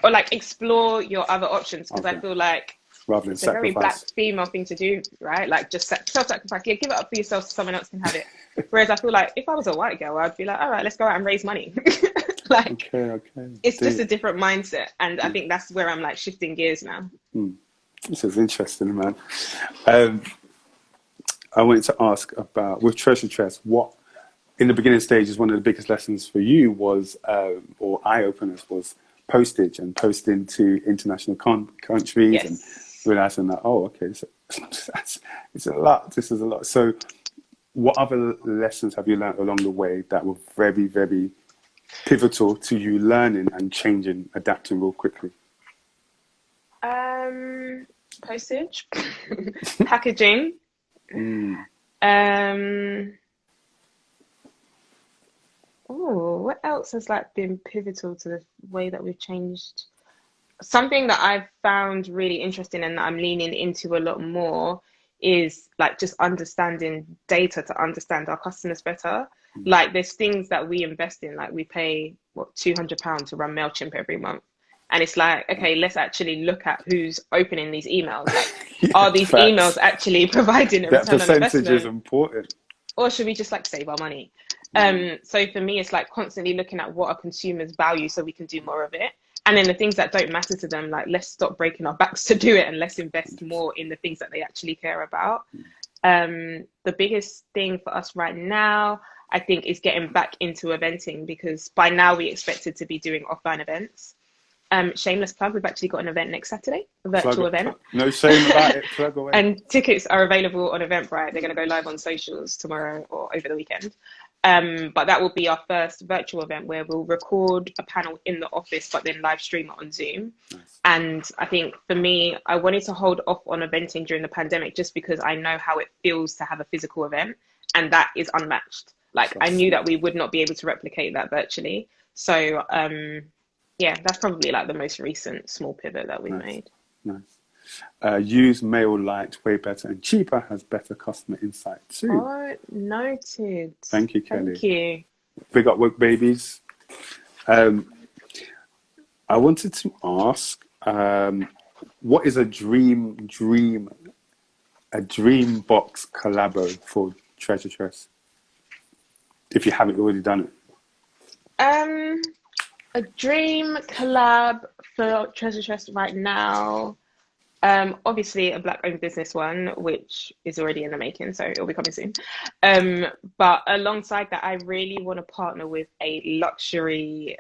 or like explore your other options, because I feel like rather than it's a very sacrifice. Black female thing to do, right? Like just self-sacrifice. Yeah, give it up for yourself so someone else can have it. Whereas I feel like if I was a white girl, I'd be like, all right, let's go out and raise money. Like, okay. It's just a different mindset, and I think that's where I'm like shifting gears now. This is interesting, man. I wanted to ask about, with Tress, what in the beginning stages, one of the biggest lessons for you was, or eye openers, was postage and posting to international countries, and realizing that, it's a lot. This is a lot. So, what other lessons have you learned along the way that were very, very pivotal to you learning and changing, adapting real quickly? Postage, packaging. What else has like been pivotal to the way that we've changed? Something that I've found really interesting and that I'm leaning into a lot more is like just understanding data to understand our customers better. Like there's things that we invest in, like we pay £200 to run MailChimp every month. And it's like, okay, let's actually look at who's opening these emails. Like, are these emails actually providing a return on investment? That percentage is important. Or should we just like save our money? So for me, it's like constantly looking at what our consumers value so we can do more of it. And then the things that don't matter to them, like let's stop breaking our backs to do it and let's invest more in the things that they actually care about. The biggest thing for us right now, I think, is getting back into eventing, because by now we expected to be doing offline events. Shameless plug, we've actually got an event next Saturday, a virtual event. No shame about it, plug away. And tickets are available on Eventbrite. They're going to go live on socials tomorrow or over the weekend. But that will be our first virtual event where we'll record a panel in the office, but then live stream it on Zoom. Nice. And I think for me, I wanted to hold off on eventing during the pandemic just because I know how it feels to have a physical event, and that is unmatched. Like I knew that we would not be able to replicate that virtually. So, that's probably like the most recent small pivot that we've made. Nice. Use MailLite way better and cheaper, has better customer insight too. Oh, noted. Thank you, Kelly. Thank you. Big up work babies. I wanted to ask, what is a dream box collabo for Tress? If you haven't already done it. A dream collab for Tress right now. Obviously a Black-owned business one, which is already in the making, so it'll be coming soon. But alongside that, I really want to partner with a luxury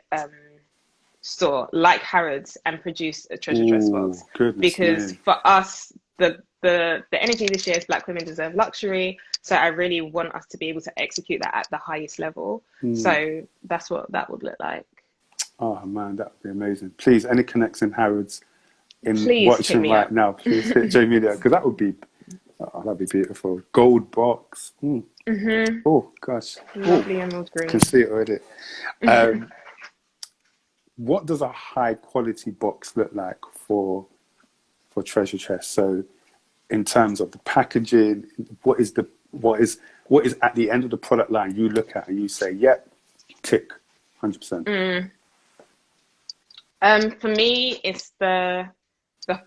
store like Harrods and produce a Tress box. Because for us, the energy this year is Black women deserve luxury. So I really want us to be able to execute that at the highest level. So that's what that would look like. Oh man, that would be amazing. Please, any connects in Harrods watching right now, please hit Jamelia, because that'd be beautiful. Gold box. Oh gosh, lovely emerald green. Can see it already. What does a high quality box look like for Tress? So, in terms of the packaging, what is at the end of the product line you look at and you say, yep, tick, 100%. For me, it's the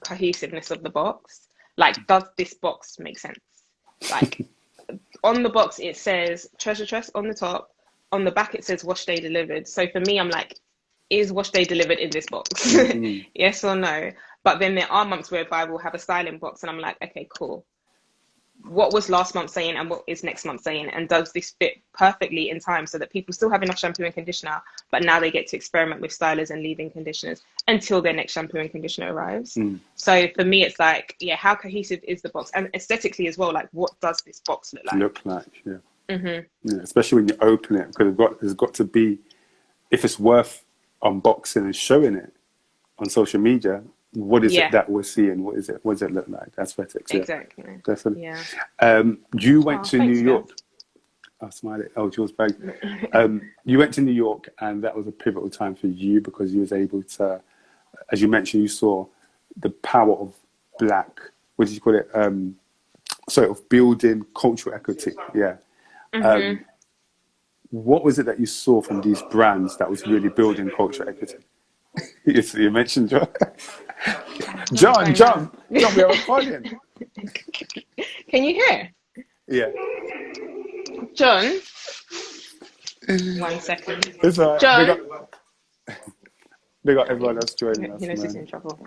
cohesiveness of the box. Like, does this box make sense? Like, on the box it says Tress on the top. On the back it says wash day delivered. So for me, I'm like, is wash day delivered in this box? Yes or no? But then there are months whereby we'll have a styling box and I'm like, okay, cool. What was last month saying and what is next month saying? And does this fit perfectly in time so that people still have enough shampoo and conditioner, but now they get to experiment with stylers and leave-in conditioners until their next shampoo and conditioner arrives? So for me, it's like, how cohesive is the box? And aesthetically as well, like, what does this box look like? Yeah, especially when you open it, because there's got to be, if it's worth unboxing and showing it on social media, what is it that we're seeing? What does it look like? Aesthetics. Exactly. Definitely. Yeah. You went to New York. Oh, Smiley. Oh, Jules Banks. You went to New York, and that was a pivotal time for you because you was able to, as you mentioned, you saw the power of black, what did you call it? Sort of building cultural equity. Yeah. What was it that you saw from these brands that was really building cultural equity? You mentioned John. John, we have a call-in. Can you hear? Yeah. John? 1 second. It's all right. John? They got everyone else joining us, He knows he's man. in trouble.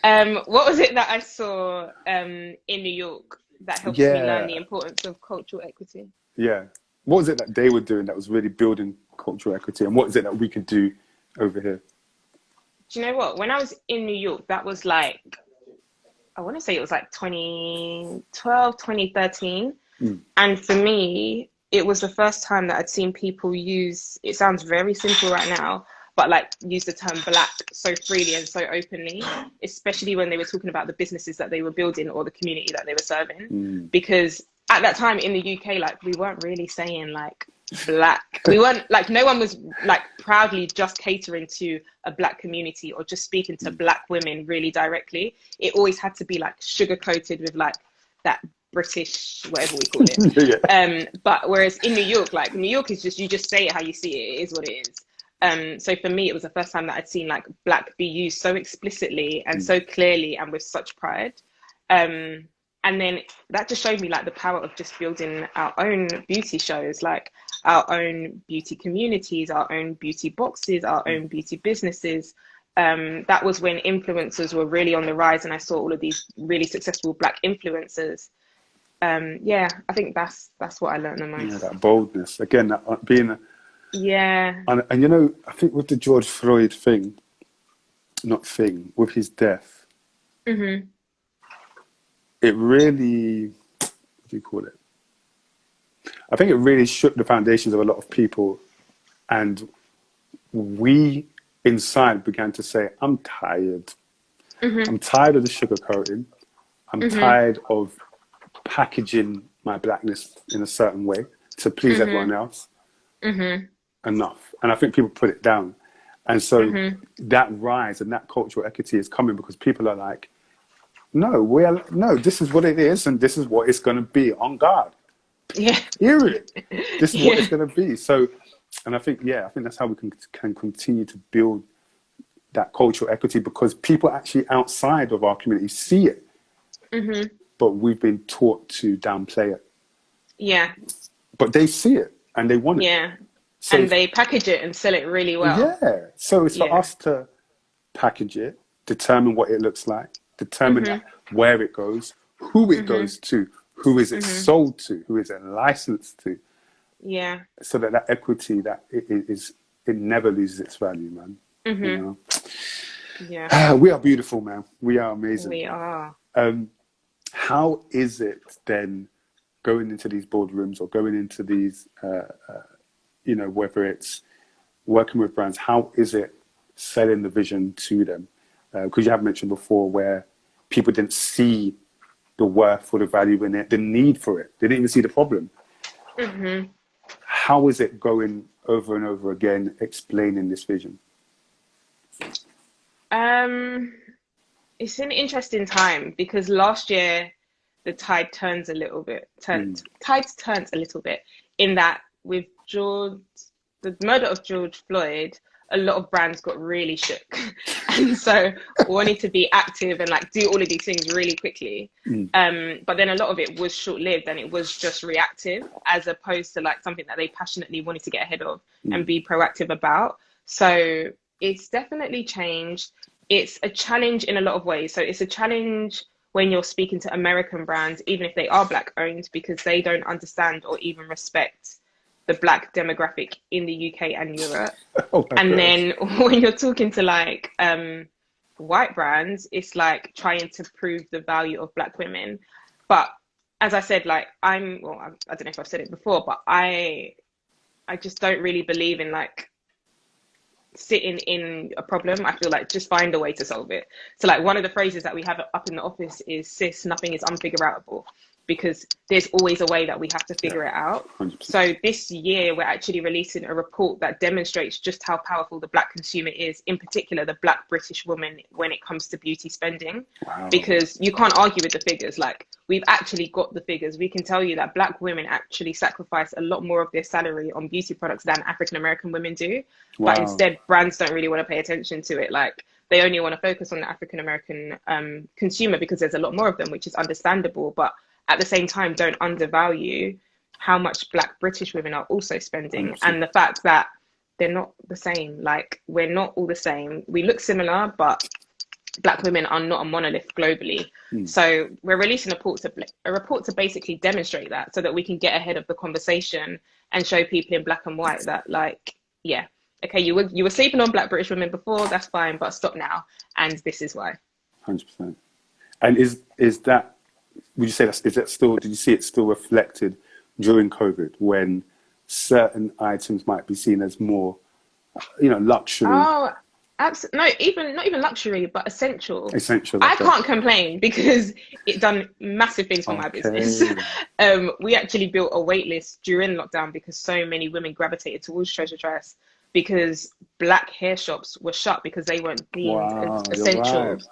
What was it that I saw in New York that helped me learn the importance of cultural equity? Yeah. What was it that they were doing that was really building cultural equity? And what is it that we could do over here? Do you know what? When I was in New York, that was like, I want to say it was like 2012, 2013. And for me, it was the first time that I'd seen people use, it sounds very simple right now, but like use the term black so freely and so openly, especially when they were talking about the businesses that they were building or the community that they were serving. Because at that time in the UK, like we weren't really saying like black. We weren't like, no one was like proudly just catering to a black community or just speaking to black women really directly. It always had to be like sugar coated with like that British, whatever we call it. But whereas in New York, like New York is just, you just say it how you see it. It is what it is. So for me, it was the first time that I'd seen like black be used so explicitly and so clearly and with such pride. And then that just showed me like the power of just building our own beauty shows, like our own beauty communities, our own beauty boxes, our own beauty businesses. That was when influencers were really on the rise, and I saw all of these really successful black influencers. I think that's what I learned the most. Yeah, that boldness. Again, that being and you know, I think with the George Floyd with his death, it really, what do you call it? I think it really shook the foundations of a lot of people, and we inside began to say, I'm tired. I'm tired of the sugarcoating. I'm tired of packaging my blackness in a certain way to please everyone else. Enough. And I think people put it down. And so that rise and that cultural equity is coming because people are like, no, this is what it is, and this is what it's going to be. On guard. Yeah. Hear it. This is what it's going to be. So, and I think that's how we can continue to build that cultural equity, because people actually outside of our community see it. But we've been taught to downplay it. Yeah. But they see it and they want it. Yeah. So and they package it and sell it really well. Yeah. So it's for us to package it, determine what it looks like, determine where it goes, who it goes to, who is it sold to, who is it licensed to. Yeah. So that equity, that it never loses its value, man. You know? Yeah. We are beautiful, man. We are amazing. We are. How is it then going into these boardrooms or going into these, whether it's working with brands, how is it selling the vision to them? Because you have mentioned before where people didn't see the worth or the value in it, the need for it. They didn't even see the problem. How is it going over and over again, explaining this vision? It's an interesting time because last year the tide turns a little bit. Tides turns a little bit in that with the murder of George Floyd, a lot of brands got really shook, and so wanting to be active and like do all of these things really quickly. But then a lot of it was short-lived and it was just reactive, as opposed to like something that they passionately wanted to get ahead of and be proactive about. So it's definitely changed. It's a challenge in a lot of ways. So it's a challenge when you're speaking to American brands, even if they are black owned, because they don't understand or even respect the black demographic in the UK and Europe. And then when you're talking to like white brands, it's like trying to prove the value of black women. But as I said, like I don't know if I've said it before, but I just don't really believe in like sitting in a problem. I feel like just find a way to solve it. So like one of the phrases that we have up in the office is, sis, nothing is unfigureoutable. because there's always a way that we have to figure it out. 100%. So this year, we're actually releasing a report that demonstrates just how powerful the Black consumer is, in particular, the Black British woman, when it comes to beauty spending. Wow. Because you can't argue with the figures. Like, we've actually got the figures. We can tell you that Black women actually sacrifice a lot more of their salary on beauty products than African-American women do. Wow. But instead, brands don't really want to pay attention to it. Like, they only want to focus on the African-American consumer because there's a lot more of them, which is understandable. But at the same time, don't undervalue how much Black British women are also spending. 100%. And the fact that they're not the same. Like, we're not all the same. We look similar, but Black women are not a monolith globally. So we're releasing a report to basically demonstrate that, so that we can get ahead of the conversation and show people in black and white that, like, yeah, okay, you were sleeping on Black British women before, that's fine, but stop now. And this is why. 100%. And is that, would you say is that still, did you see it still reflected during COVID, when certain items might be seen as more, luxury? Oh, absolutely. No, not even luxury, but essential. Essential. I can't complain because it done massive things for my business. We actually built a wait list during lockdown because so many women gravitated towards Tress because Black hair shops were shut because they weren't deemed essential. Right.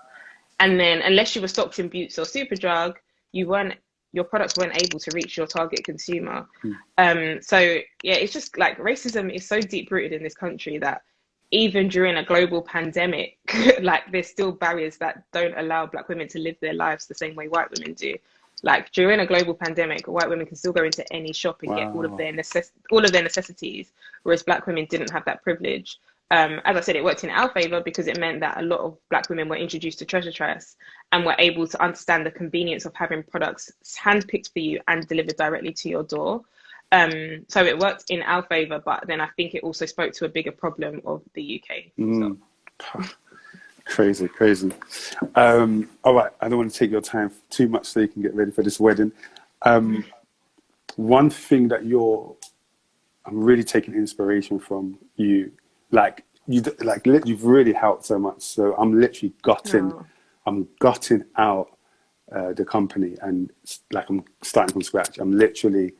And then, unless you were stocked in Boots or Superdrug, your products weren't able to reach your target consumer. So yeah, it's just like racism is so deep rooted in this country that even during a global pandemic, like, there's still barriers that don't allow Black women to live their lives the same way white women do. Like, during a global pandemic, white women can still go into any shop and get all of their necessities, whereas Black women didn't have that privilege. As I said, it worked in our favor because it meant that a lot of Black women were introduced to Tress and were able to understand the convenience of having products handpicked for you and delivered directly to your door. So it worked in our favor, but then I think it also spoke to a bigger problem of the UK. So. Crazy. All right, I don't want to take your time too much so you can get ready for this wedding. One thing that I'm really taking inspiration from you. You've really helped so much. So I'm literally gutting out the company, and like, I'm starting from scratch. I'm literally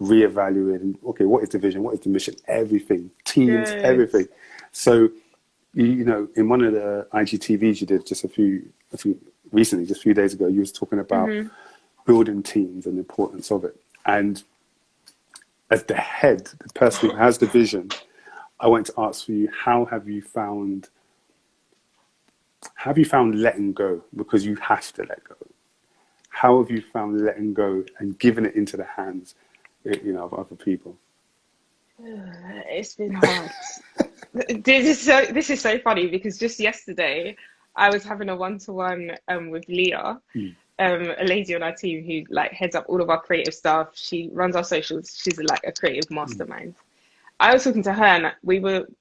reevaluating. Okay, what is the vision? What is the mission? Everything, teams, everything. So, in one of the IGTVs you did just a few days ago, you was talking about building teams and the importance of it. And as the head, the person who has the vision, I want to ask for you, how have you found letting go? Because you have to let go. How have you found letting go and giving it into the hands, of other people? It's been hard. This is so funny because just yesterday I was having a one-to-one with Leah, a lady on our team who, like, heads up all of our creative stuff. She runs our socials. She's like a creative mastermind. I was talking to her, and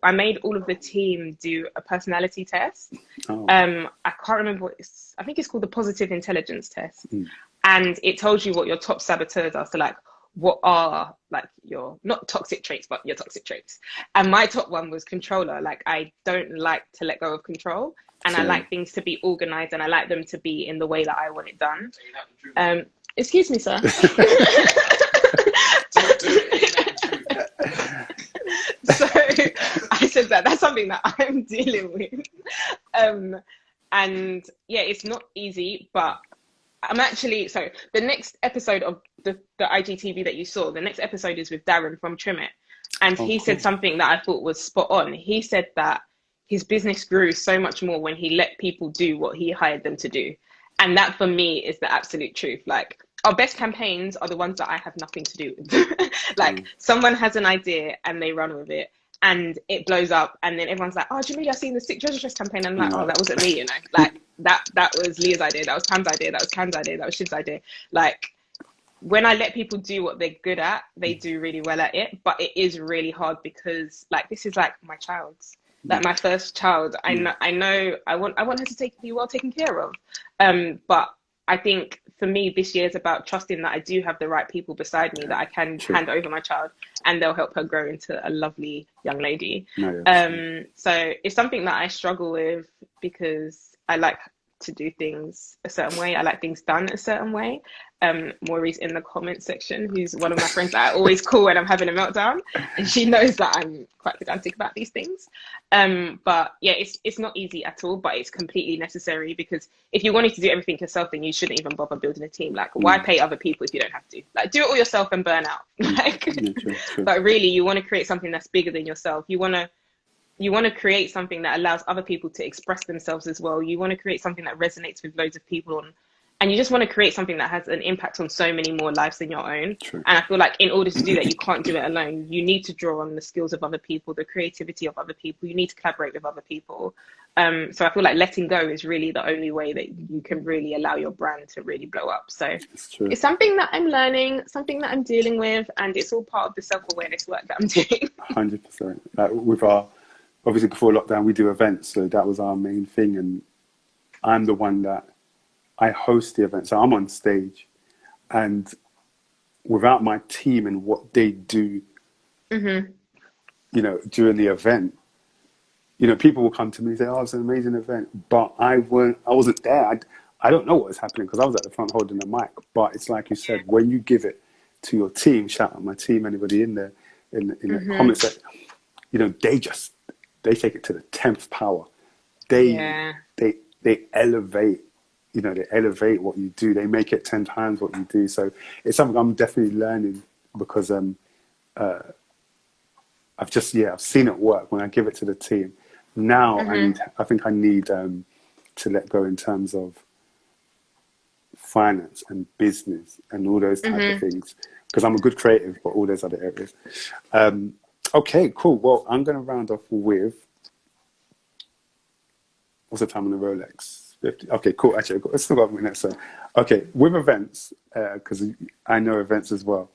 I made all of the team do a personality test. I can't remember I think it's called the positive intelligence test. And it tells you what your top saboteurs are. So, like, what are, like, your not toxic traits, but your toxic traits. And my top one was controller. Like, I don't like to let go of control, and I like things to be organized, and I like them to be in the way that I want it done. Excuse me, sir. So I said that's something that I'm dealing with. And yeah, it's not easy, but I'm actually, so the next episode of the IGTV that you saw, the next episode is with Darren from Trim It. And he said something that I thought was spot on. He said that his business grew so much more when he let people do what he hired them to do. And that, for me, is the absolute truth. Like, our best campaigns are the ones that I have nothing to do with. Like, someone has an idea and they run with it and it blows up, and then everyone's like, oh, Jamelia, I've seen the Sick Treasure Tress campaign. And I'm like, oh, that wasn't me, Like, that was Leah's idea, that was Pam's idea, that was Cam's idea, that was Shiv's idea. Like, when I let people do what they're good at, they do really well at it. But it is really hard because, like, this is like my child's, like, my first child. I know I want her to be well taken care of. But I think for me, this year is about trusting that I do have the right people beside me that I can hand over my child, and they'll help her grow into a lovely young lady. So it's something that I struggle with because I like to do things a certain way. I like things done a certain way. Maurice in the comment section, who's one of my friends that I always call when I'm having a meltdown, and she knows that I'm quite pedantic about these things. But yeah, it's not easy at all, but it's completely necessary, because if you wanted to do everything yourself, then you shouldn't even bother building a team. Like, why pay other people if you don't have to? Like, do it all yourself and burn out. Like, true. but really, you want to create something that's bigger than yourself. You want to create something that allows other people to express themselves as well. You want to create something that resonates with loads of people and you just want to create something that has an impact on so many more lives than your own. True. And I feel like in order to do that, you can't do it alone. You need to draw on the skills of other people, the creativity of other people. You need to collaborate with other people. So I feel like letting go is really the only way that you can really allow your brand to really blow up. So it's something that I'm learning, something that I'm dealing with, and it's all part of the self-awareness work that I'm doing. 100%. Like with obviously before lockdown, we do events, so that was our main thing. And I'm the one that I host the event, so I'm on stage, and without my team and what they do, you know, during the event, you know, people will come to me and say, "Oh, it's an amazing event," but I wasn't there. I don't know what was happening because I was at the front holding the mic. But it's like you said, when you give it to your team, shout out my team, anybody in there in the comments, that, you know, they take it to the 10th power. They elevate. You know, they elevate what you do. They make it 10 times what you do. So it's something I'm definitely learning, because I've seen it work when I give it to the team. Now I think I need to let go in terms of finance and business and all those type of things, because I'm a good creative, but all those other areas. Okay, cool. Well, I'm going to round off with, what's the time on the Rolex? 50. Okay, cool. Actually, let's still got a minute. So, okay, with events, because I know events as well.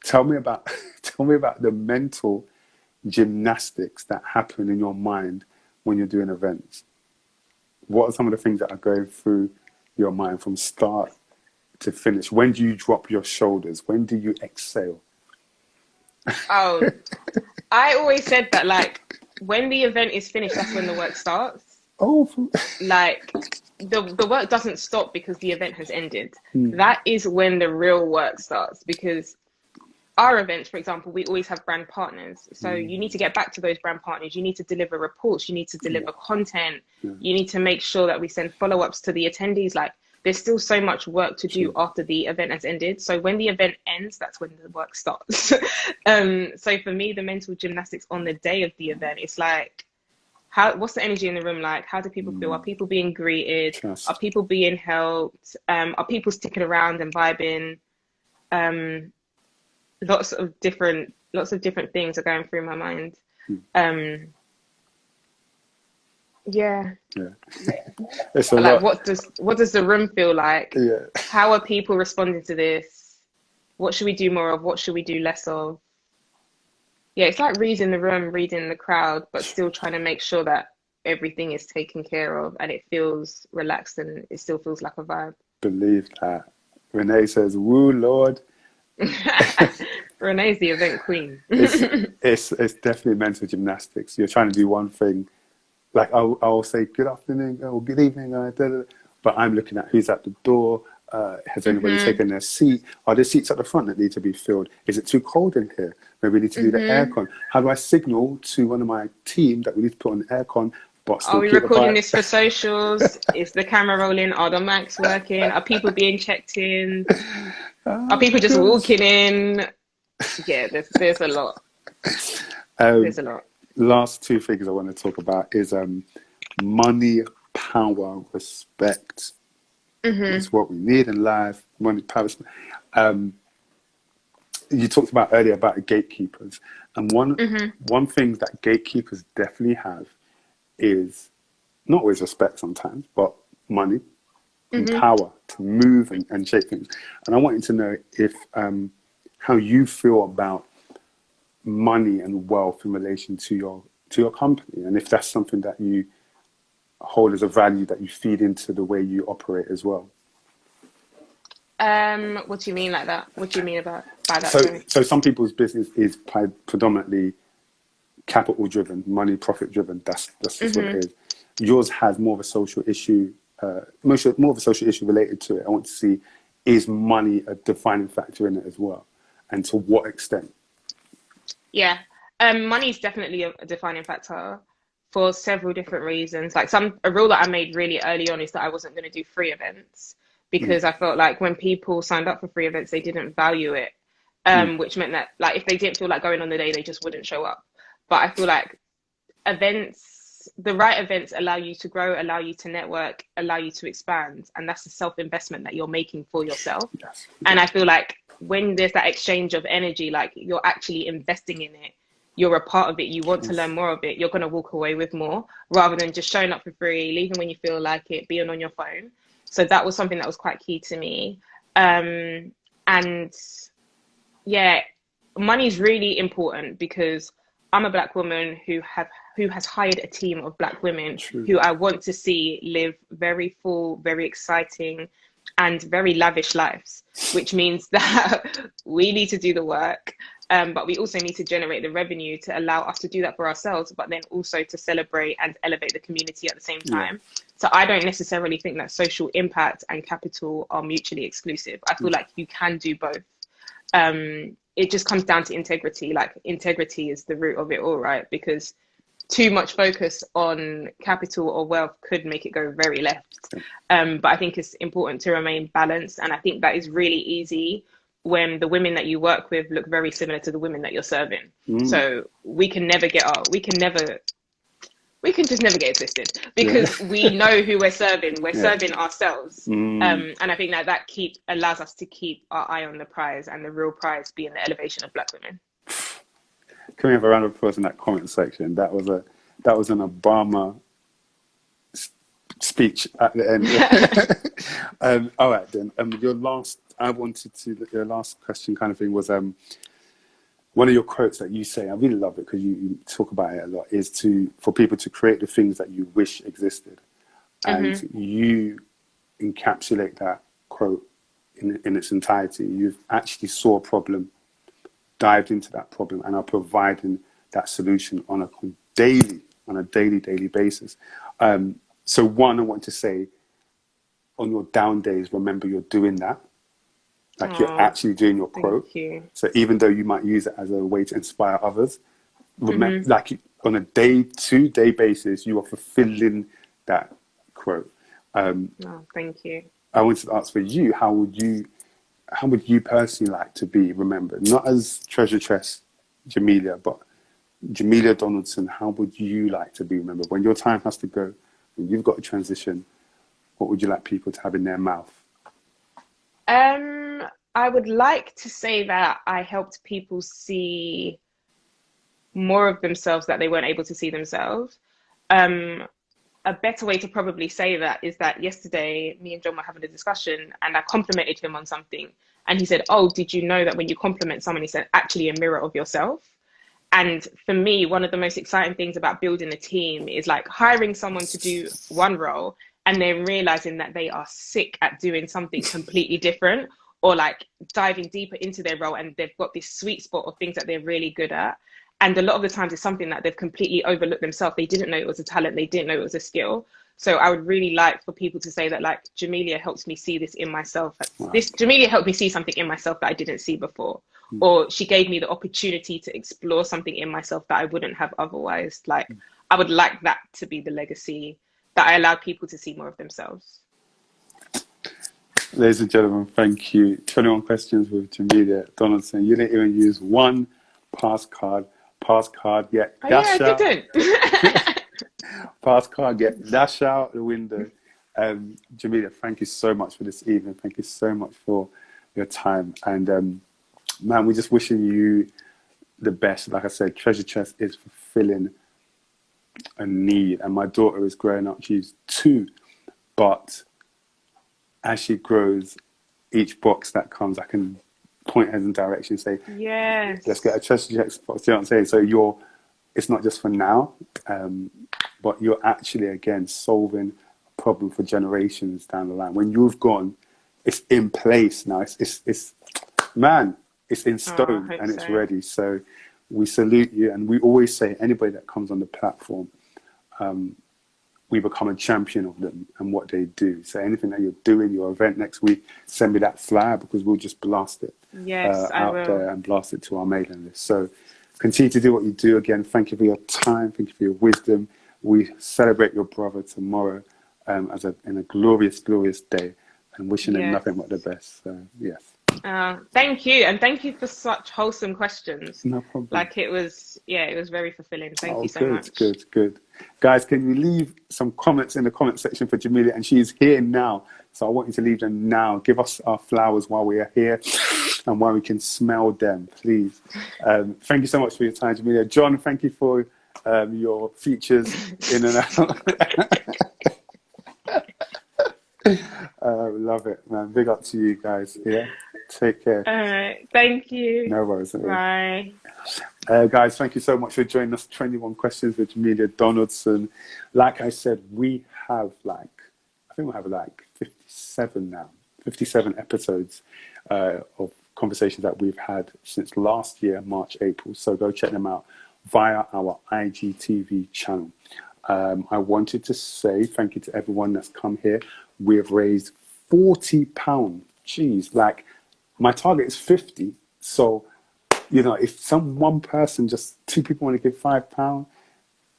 Tell me about the mental gymnastics that happen in your mind when you're doing events. What are some of the things that are going through your mind from start to finish? When do you drop your shoulders? When do you exhale? Oh, I always said that, like, when the event is finished, that's when the work starts. Oh, like the work doesn't stop because the event has ended. That is when the real work starts, because our events, for example, we always have brand partners. So you need to get back to those brand partners. You need to deliver reports. You need to deliver content. You need to make sure that we send follow-ups to the attendees. Like, there's still so much work to do after the event has ended. So when the event ends, that's when the work starts. So for me, the mental gymnastics on the day of the event, it's like, what's the energy in the room like? How do people feel? Are people being greeted? Trust. Are people being helped? Are people sticking around and vibing? Lots of different things are going through my mind. It's a like, lot. what does the room feel like? Yeah. How are people responding to this? What should we do more of? What should we do less of? Yeah, it's like reading the room, reading the crowd, but still trying to make sure that everything is taken care of and it feels relaxed and it still feels like a vibe. Believe that. Renee says, "Woo, Lord." Renee's the event queen. It's definitely mental gymnastics. You're trying to do one thing, like I'll say good afternoon or good evening, but I'm looking at who's at the door. Has anybody taken their seat? Are there seats at the front that need to be filled? Is it too cold in here? Maybe we need to do the aircon. How do I signal to one of my team that we need to put on aircon? But still are we recording this for socials? Is the camera rolling? Are the mics working? Are people being checked in? Are people just walking in? Yeah, there's a lot. There's a lot. Last two things I want to talk about is money, power, respect. It's what we need in life. Money, power. You talked about earlier about gatekeepers, and one thing that gatekeepers definitely have is not always respect sometimes, but money and power to move and shape things. And I wanted to know if how you feel about money and wealth in relation to your company, and if that's something that you hold as a value that you feed into the way you operate as well. What do you mean like that? What do you mean by that? So some people's business is predominantly capital driven, money, profit driven. That's just what it is. Yours has more of a social issue more of a social issue related to it. I want to see, is money a defining factor in it as well, and to what extent? Yeah, money is definitely a defining factor for several different reasons. Like a rule that I made really early on is that I wasn't going to do free events because I felt like when people signed up for free events, they didn't value it, which meant that like if they didn't feel like going on the day, they just wouldn't show up. But I feel like the right events allow you to grow, allow you to network, allow you to expand. And that's the self-investment that you're making for yourself. Yes. And I feel like when there's that exchange of energy, like you're actually investing in it, you're a part of it, you want to learn more of it, you're going to walk away with more rather than just showing up for free, leaving when you feel like it, being on your phone. So that was something that was quite key to me. And yeah, money is really important because I'm a Black woman who has hired a team of Black women who I want to see live very full, very exciting, and very lavish lives, which means that we need to do the work, but we also need to generate the revenue to allow us to do that for ourselves, but then also to celebrate and elevate the community at the same time. So I don't necessarily think that social impact and capital are mutually exclusive. I feel like you can do both. It just comes down to integrity. Like integrity is the root of it all, right? Because too much focus on capital or wealth could make it go very left. But I think it's important to remain balanced. And I think that is really easy when the women that you work with look very similar to the women that you're serving. So we can just never get it twisted because we know who we're serving. We're serving ourselves. And I think that allows us to keep our eye on the prize, and the real prize being the elevation of Black women. Can we have a round of applause in that comment section? That was an Obama speech at the end. All right then. Your last question kind of thing was one of your quotes that you say. I really love it because you talk about it a lot. Is for people to create the things that you wish existed, and you encapsulate that quote in its entirety. You've actually saw a problem, dived into that problem, and are providing that solution on a daily basis. So one, I want to say, on your down days, remember you're doing that. Like you're actually doing your quote. So even though you might use it as a way to inspire others, remember, like on a day-to-day basis, you are fulfilling that quote. Thank you. I wanted to ask for you, how would you personally like to be remembered? Not as Tress Jamelia, but Jamelia Donaldson. How would you like to be remembered? When your time has to go, when you've got a transition, what would you like people to have in their mouth? I would like to say that I helped people see more of themselves that they weren't able to see themselves. A better way to probably say that is that yesterday, me and John were having a discussion and I complimented him on something. And he said, "Oh, did you know that when you compliment someone, it's actually a mirror of yourself?" And for me, one of the most exciting things about building a team is like hiring someone to do one role and then realizing that they are sick at doing something completely different, or like diving deeper into their role and they've got this sweet spot of things that they're really good at. And a lot of the times it's something that they've completely overlooked themselves. They didn't know it was a talent. They didn't know it was a skill. So I would really like for people to say that, like, Jamelia helps me see this in myself. Wow. Jamelia helped me see something in myself that I didn't see before. Or she gave me the opportunity to explore something in myself that I wouldn't have otherwise. Like, I would like that to be the legacy, that I allow people to see more of themselves. Ladies and gentlemen, thank you. 21 questions with Jamelia Donaldson. You didn't even use one pass card yet. Oh, yeah, I didn't. Pass card yet. Dash out the window. Jamelia, thank you so much for this evening. Thank you so much for your time. And man, we're just wishing you the best. Like I said, Treasure Chest is fulfilling a need. And my daughter is growing up. She's 2. But as she grows, each box that comes, I can point her in direction and say, yes, let's get a Treasure Chest box. You know what I'm saying? So it's not just for now, but you're actually, again, solving a problem for generations down the line. When you've gone, it's in place now. It's man, it's in stone and it's ready. So we salute you. And we always say, anybody that comes on the platform, we become a champion of them and what they do. So anything that you're doing, your event next week, send me that flyer because we'll just blast it Yes, I out will. there and blast it to our mailing list. So continue to do what you do. Again, thank you for your time. Thank you for your wisdom. We celebrate your brother tomorrow in a glorious, glorious day, and wishing him Yes. nothing but the best. So, yes. Thank you, and thank you for such wholesome questions. No problem. Like it was very fulfilling. Thank you so good, much. Good. Guys, can you leave some comments in the comment section for Jamelia? And she's here now, so I want you to leave them now. Give us our flowers while we are here and while we can smell them, please. Thank you so much for your time, Jamelia. John, thank you for your features in and out. Love it, man. Big up to you guys. Yeah, take care. All right, thank you. No worries. Bye. Guys, thank you so much for joining us. 21 Questions with Jamelia Donaldson. Like I said, we have I think we have 57 now, 57 episodes of conversations that we've had since last year, March, April. So go check them out via our IGTV channel. I wanted to say thank you to everyone that's come here. We have raised £40. Jeez, my target is 50. So, if one person, just two people want to give £5,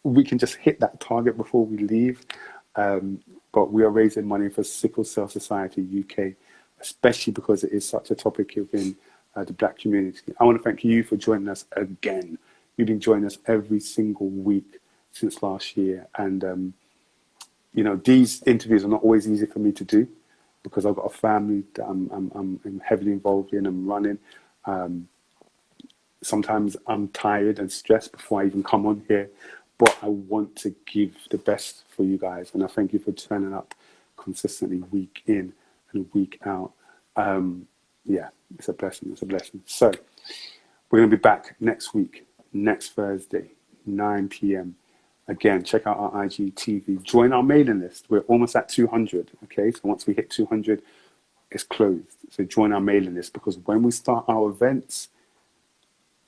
we can just hit that target before we leave. But we are raising money for Sickle Cell Society UK, especially because it is such a topic within the Black community. I want to thank you for joining us again. You've been joining us every single week since last year. And, these interviews are not always easy for me to do because I've got a family that I'm heavily involved in and running. Sometimes I'm tired and stressed before I even come on here, but I want to give the best for you guys. And I thank you for turning up consistently week in and week out. It's a blessing. It's a blessing. So we're going to be back next week, next Thursday, 9 p.m. Again, check out our IGTV. Join our mailing list. We're almost at 200. Okay, so once we hit 200, it's closed. So join our mailing list because when we start our events,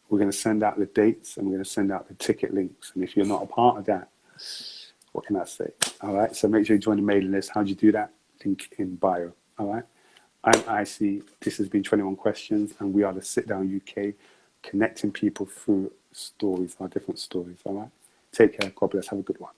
we're going to send out the dates and we're going to send out the ticket links. And if you're not a part of that, what can I say? All right, so make sure you join the mailing list. How do you do that? Link in bio. All right, I'm IC. This has been 21 Questions, and we are the Sit Down UK, connecting people through stories, our different stories. All right, take care. God bless. Have a good one.